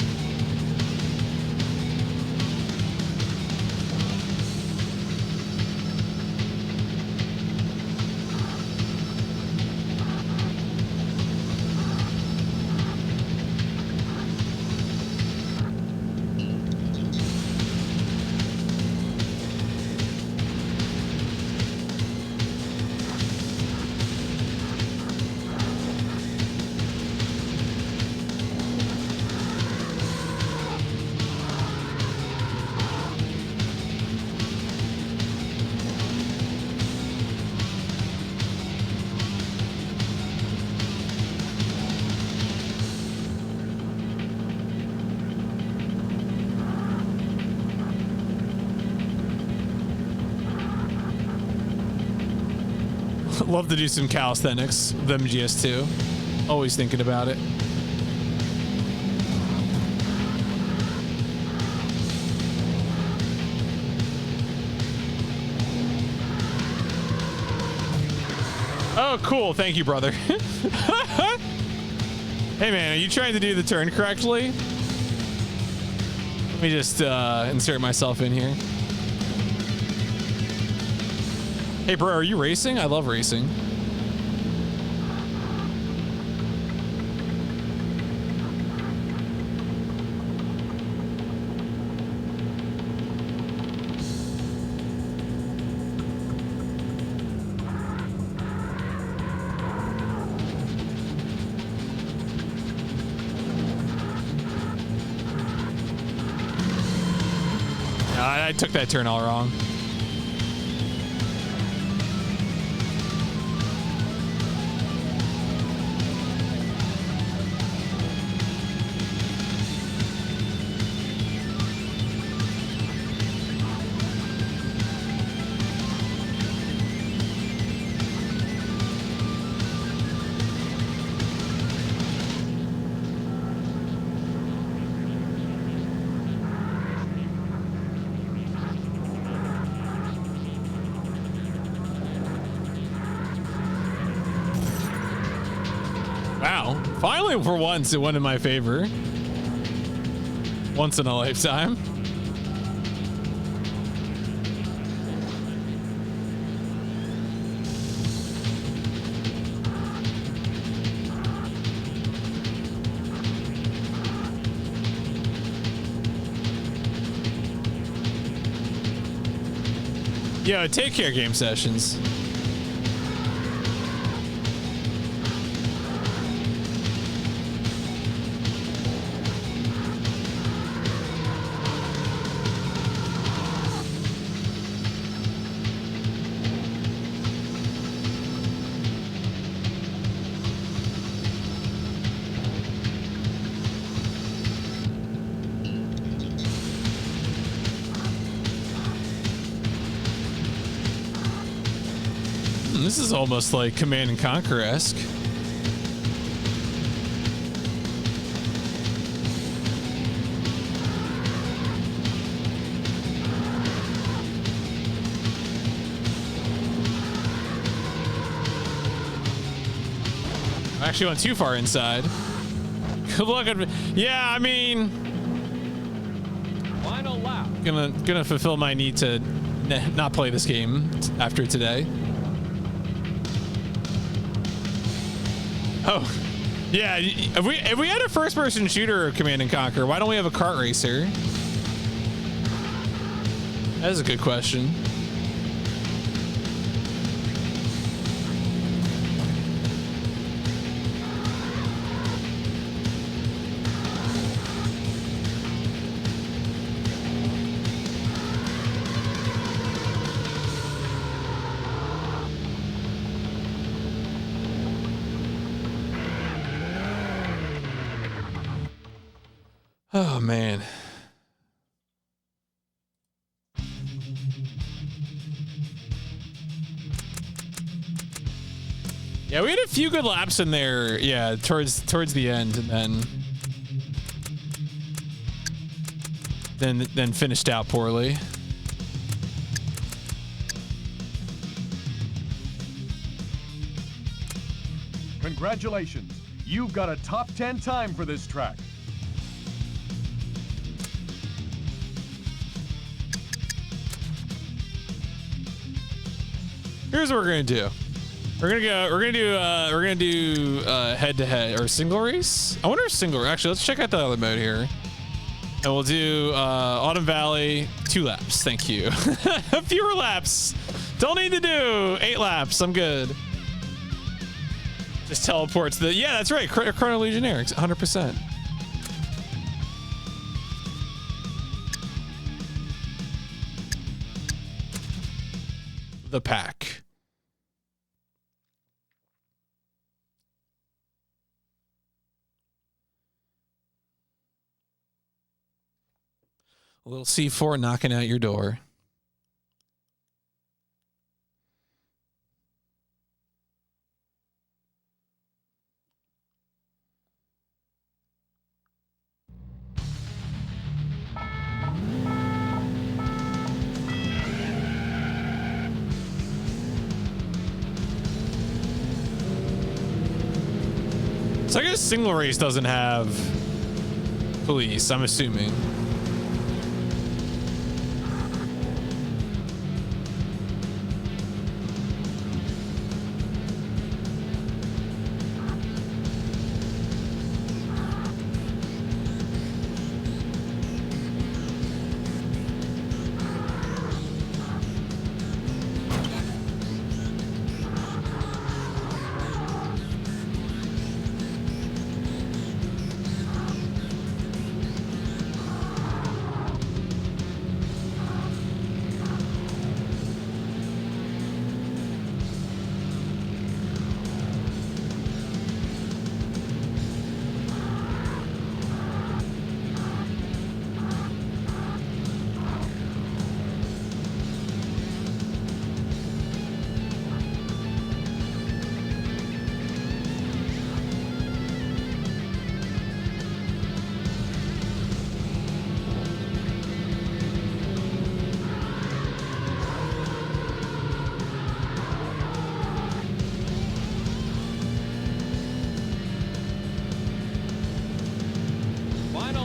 Love to do some calisthenics with MGS2. Always thinking about it. Oh, cool. Thank you, brother. Hey, man, are you trying to do the turn correctly? Let me just insert myself in here. Hey, bro, are you racing? I love racing. I took that turn all wrong. Wow. Finally, for once, it went in my favor. Once in a lifetime. Yo, take care, Game Sessions. This is almost like Command and Conquer-esque. I actually went too far inside. Good luck. Yeah, I mean, Final lap. gonna fulfill my need to not play this game after today. Oh, yeah. If we had a first-person shooter Command and Conquer, why don't we have a kart racer? That is a good question. Oh, man. Yeah, we had a few good laps in there. Yeah, towards the end, and then finished out poorly. Congratulations. You've got a top 10 time for this track. Here's what we're gonna do. We're gonna do head to head or single race. I wonder if single. Actually, let's check out the other mode here, and we'll do Autumn Valley 2 laps. Thank you. Fewer laps. Don't need to do 8 laps. I'm good. Just teleport to the. Yeah, that's right. Chrono Legionnaire, 100%. The pack. A little C4 knocking out your door. So I guess single race doesn't have police, I'm assuming.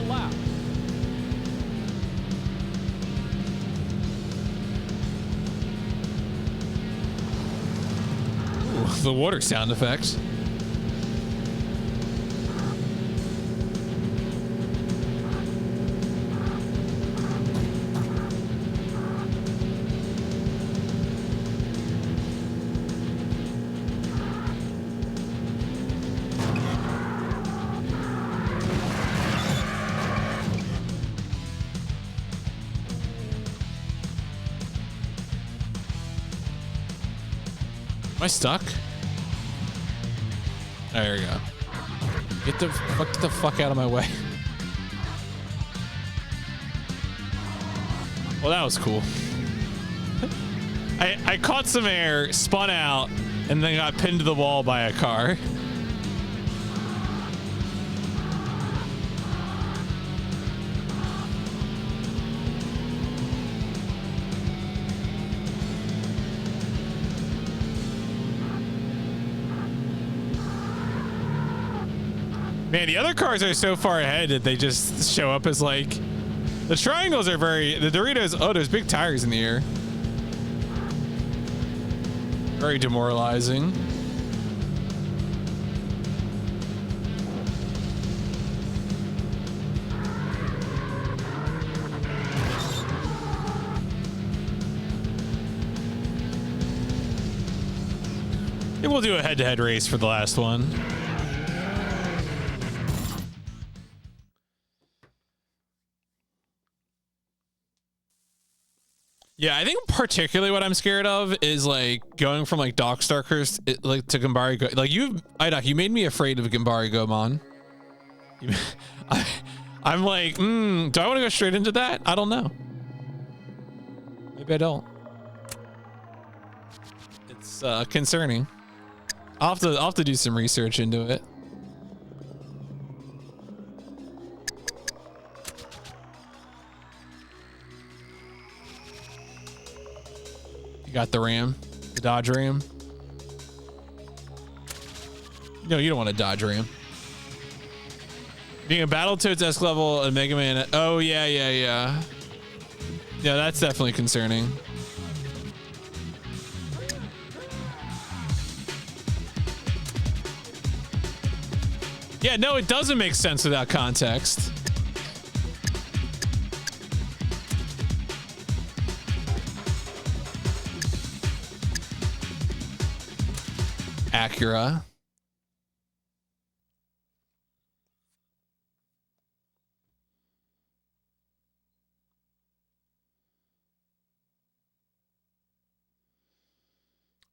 lap. Ooh, the water sound effects. Am I stuck? There we go. Get the fuck out of my way. Well, that was cool. I caught some air, spun out, and then got pinned to the wall by a car. Man, the other cars are so far ahead that they just show up as like... The triangles are very... The Doritos... Oh, there's big tires in the air. Very demoralizing. Maybe we'll do a head-to-head race for the last one. Yeah, I think particularly what I'm scared of is like going from like Darkstalkers like to Gambari Go. Like IDOC, you made me afraid of Gambari Gomon. I'm like, do I want to go straight into that? I don't know. Maybe I don't. It's concerning. I'll have to do some research into it. You got the Ram, the Dodge Ram. No, you don't want a Dodge Ram. Being a Battletoads-esque level and Mega Man. Oh yeah. Yeah, that's definitely concerning. Yeah, no, it doesn't make sense without context. Acura.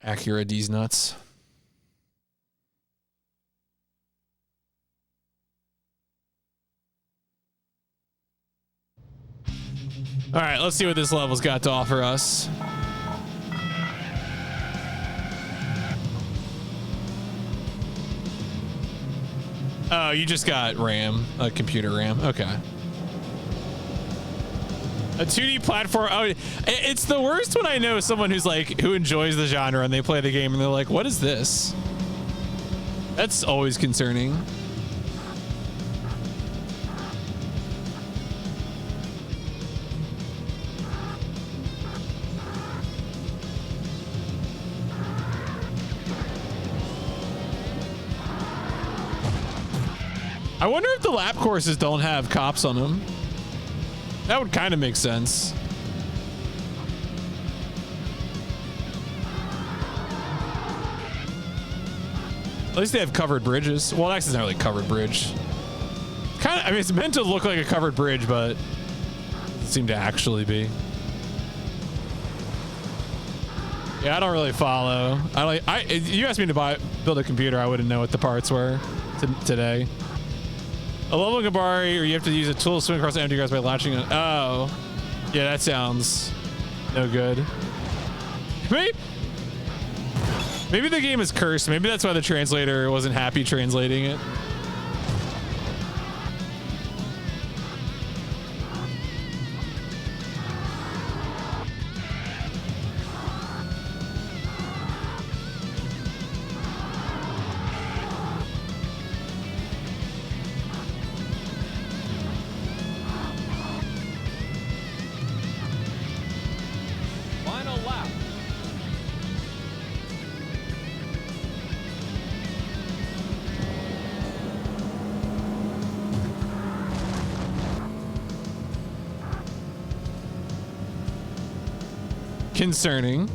Acura D's nuts. All right, let's see what this level's got to offer us. Oh, you just got RAM, a computer RAM. Okay. A 2D platform. Oh, it's the worst when I know someone who's like, who enjoys the genre and they play the game and they're like, what is this? That's always concerning. I wonder if the lap courses don't have cops on them. That would kind of make sense. At least they have covered bridges. Well, that's not really a covered bridge. Kind of, I mean, it's meant to look like a covered bridge, but it doesn't seem to actually be. Yeah, I don't really follow. You asked me to build a computer, I wouldn't know what the parts were today. A level in Gambari, or you have to use a tool to swing across the empty grass by latching on. Oh, yeah, that sounds no good. Maybe the game is cursed. Maybe that's why the translator wasn't happy translating it. concerning.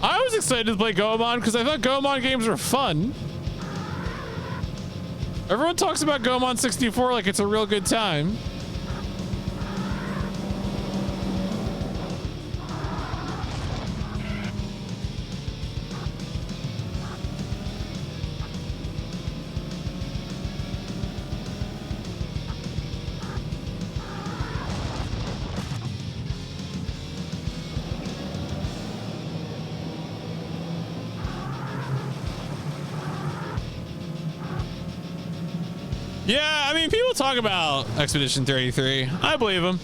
I was excited to play Goemon because I thought Goemon games were fun. Everyone talks about Goemon 64 like it's a real good time. Yeah, I mean, people talk about Expedition 33. I believe them.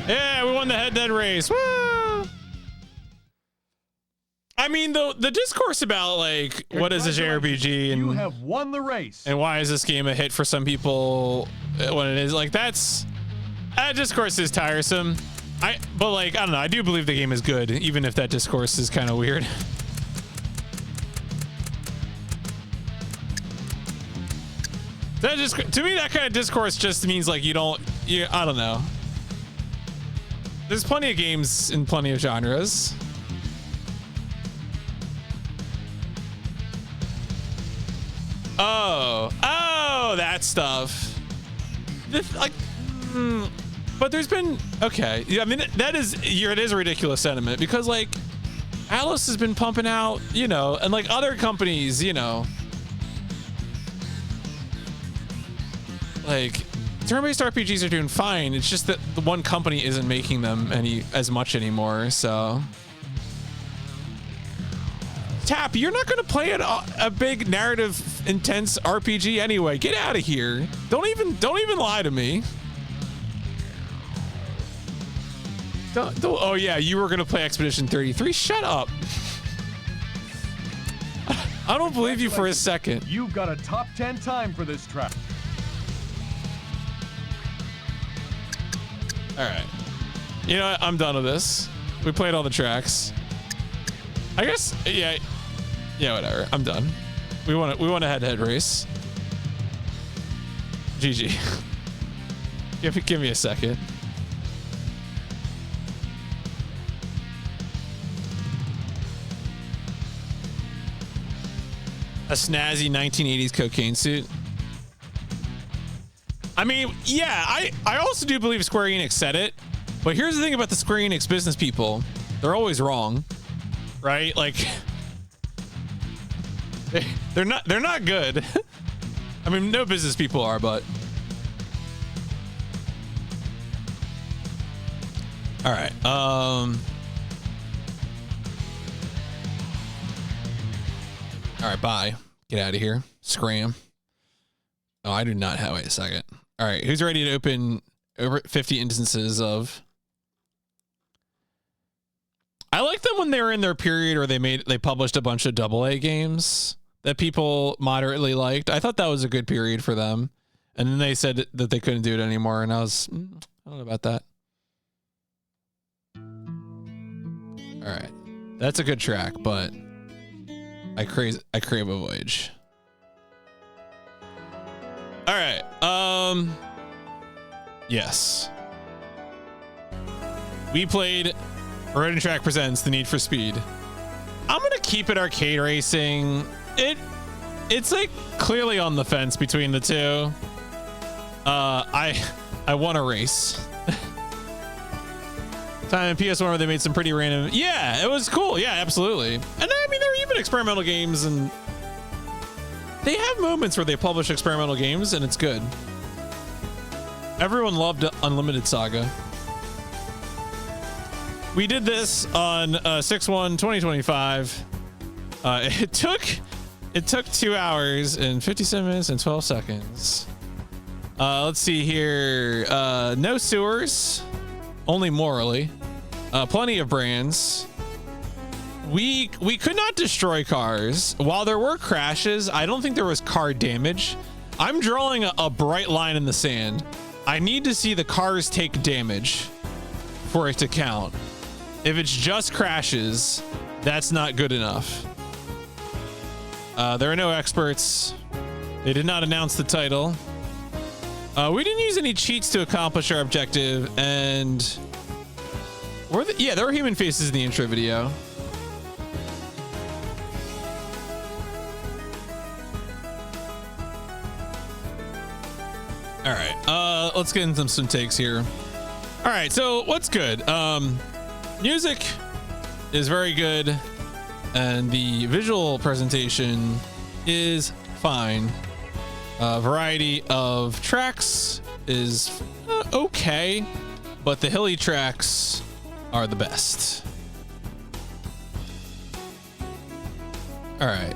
Yeah, we won the head-to-head race. Woo! I mean, the discourse about like what is a JRPG and you have won the race. And why is this game a hit for some people when it is like that discourse is tiresome. But like I don't know. I do believe the game is good, even if that discourse is kind of weird. That just to me that kind of discourse just means like I don't know. There's plenty of games in plenty of genres. Oh, that stuff. But there's been okay. Yeah, I mean it is a ridiculous sentiment because like Alice has been pumping out, and like other companies, like turn-based RPGs are doing fine. It's just that the one company isn't making them as much anymore. So, Tap, you're not going to play a big narrative, intense RPG anyway. Get out of here. Don't even lie to me. Don't, oh yeah, you were going to play Expedition 33. Shut up. I don't believe you for a second. You've got a top 10 time for this track. All right. You know what? I'm done with this. We played all the tracks. I guess, yeah, whatever. I'm done. We want a head-to-head race. GG. Give me a second. A snazzy 1980s cocaine suit. I mean, yeah, I also do believe Square Enix said it, but here's the thing about the Square Enix business people. They're always wrong, right? Like, they're not good. I mean, no business people are, but. All right. All right, bye. Get out of here. Scram. Oh, I do not have. Wait a second. All right, who's ready to open over 50 instances of? I like them when they were in their period or they published a bunch of AA games that people moderately liked. I thought that was a good period for them. And then they said that they couldn't do it anymore. And I was, I don't know about that. All right. That's a good track, but I crave a voyage. All right. Yes. We played Road & Track Presents The Need for Speed. I'm going to keep it arcade racing. It's like clearly on the fence between the two. I want a race. Time in PS1 where they made some pretty random. Yeah, it was cool. Yeah, absolutely. And I mean, there were even experimental games, and they have moments where they publish experimental games, and it's good. Everyone loved Unlimited Saga. We did this on 6/1/2025. It took It took 2 hours and 57 minutes and 12 seconds. Let's see here. No sewers, only morally. Plenty of brands. We could not destroy cars. While there were crashes, I don't think there was car damage. I'm drawing a bright line in the sand. I need to see the cars take damage for it to count. If it's just crashes, that's not good enough. There are no experts. They did not announce the title. We didn't use any cheats to accomplish our objective, and there were human faces in the intro video. All right, let's get into some takes here. All right, so what's good? Music is very good, and the visual presentation is fine. Variety of tracks is okay, but the hilly tracks are the best. All right.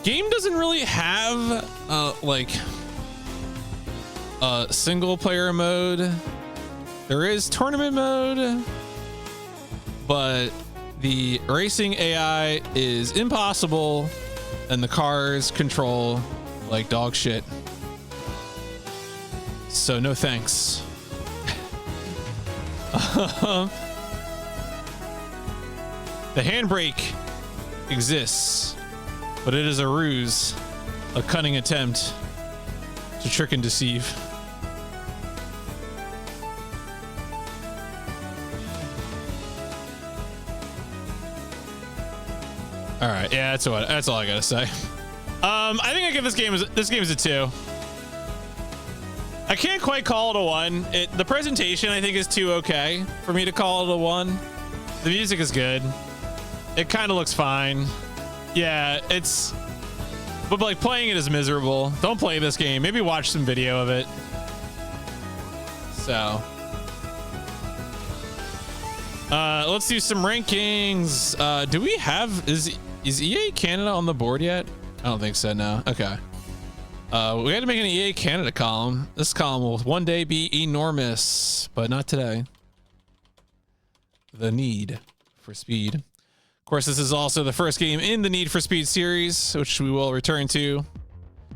Game doesn't really have like a single player mode. There is tournament mode, but the racing AI is impossible, and the cars control like dog shit. So no thanks. The handbrake exists, but it is a ruse, a cunning attempt to trick and deceive. All right, yeah, that's all I gotta say. I think I give this game is a 2. I can't quite call it a 1. The presentation I think is too okay for me to call it a 1. The music is good. It kind of looks fine. Yeah, but like playing it is miserable. Don't play this game. Maybe watch some video of it. So, let's do some rankings. Do we have is EA Canada on the board yet? I don't think so. No. Okay. We had to make an EA Canada column. This column will one day be enormous, but not today. The Need for Speed. Of course, this is also the first game in the Need for Speed series, which we will return to.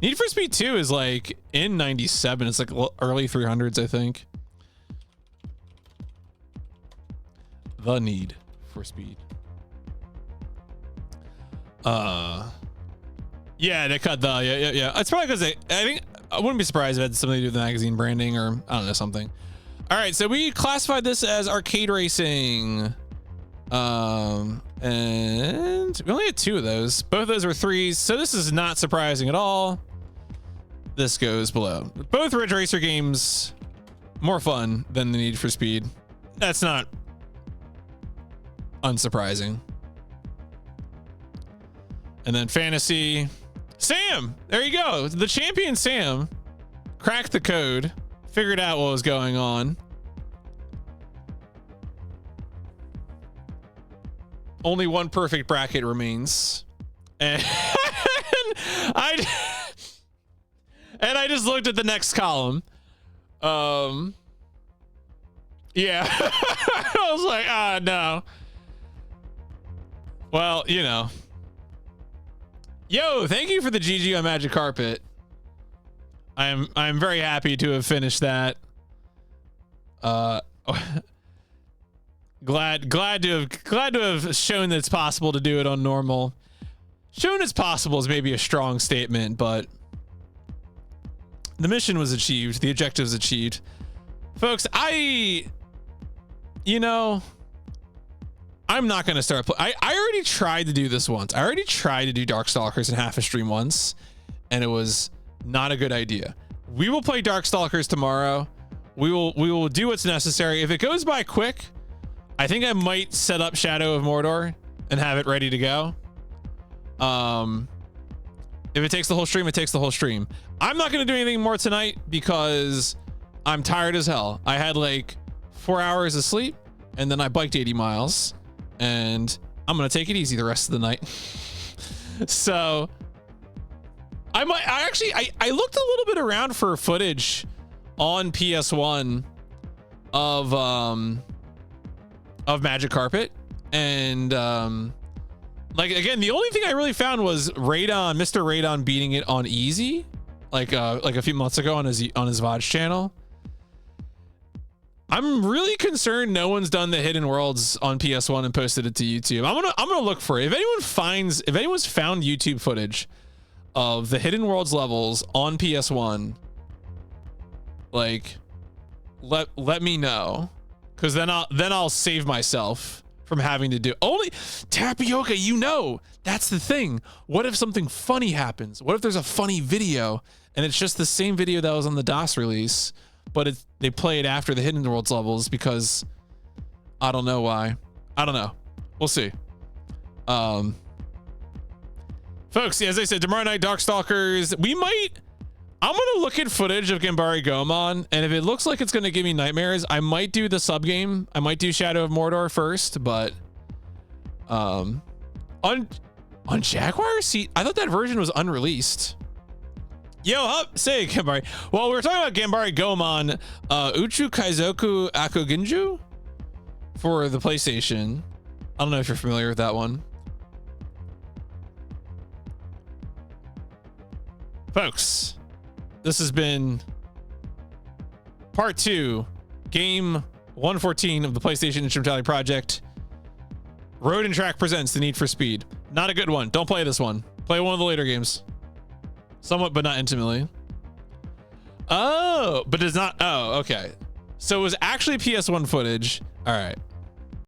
Need for Speed 2 is like in 97. It's like early 300s, I think. The Need for Speed. Yeah, they cut the yeah. It's probably because I think I wouldn't be surprised if it had something to do with the magazine branding or I don't know, something. All right, so we classified this as arcade racing. And we only had 2 of those. Both of those were 3s, so this is not surprising at all. This goes below. Both Ridge Racer games more fun than the Need for Speed. That's not unsurprising. And then fantasy. Sam, there you go. The champion Sam cracked the code, figured out what was going on. Only one perfect bracket remains. And I just looked at the next column. Yeah. I was like, no. Well, you know. Yo, thank you for the GG on Magic Carpet. I'm very happy to have finished that. Glad to have shown that it's possible to do it on normal. Shown it's possible is maybe a strong statement, but the mission was achieved. The objective was achieved. Folks, I'm not going to start. I already tried to do this once. I already tried to do Darkstalkers in half a stream once, and it was not a good idea. We will play Darkstalkers tomorrow. We will do what's necessary. If it goes by quick, I think I might set up Shadow of Mordor and have it ready to go. If it takes the whole stream, it takes the whole stream. I'm not going to do anything more tonight because I'm tired as hell. I had like 4 hours of sleep, and then I biked 80 miles. And I'm gonna take it easy the rest of the night. So I looked a little bit around for footage on PS1 of Magic Carpet, and like, again, the only thing I really found was Mr. Radon beating it on easy, like a few months ago on his VOD channel. I'm really concerned no one's done the Hidden Worlds on PS1 and posted it to YouTube. I'm gonna look for it. If anyone's found YouTube footage of the Hidden Worlds levels on PS1, like, let me know, because then I'll save myself from having to do only Tapioca. You know, that's the thing. What if something funny happens? What if there's a funny video and it's just the same video that was on the DOS release, but they play it after the Hidden Worlds levels because I don't know why. I don't know. We'll see. Folks, as I said, tomorrow night, Darkstalkers, I'm gonna look at footage of Gambari Goemon, and if it looks like it's gonna give me nightmares, I might do the sub game. I might do Shadow of Mordor first, but on Jaguar seat, I thought that version was unreleased. Yo, up, say Gambari. Well, we're talking about Gambari Goemon, Uchu Kaizoku Akoginju for the PlayStation. I don't know if you're familiar with that one. Folks, this has been part 2, game 114 of the PlayStation Instrumentality Project. Road and Track presents The Need for Speed. Not a good one. Don't play this one. Play one of the later games. Somewhat, but not intimately. Oh, but it's not. Oh, okay. So it was actually PS1 footage. All right.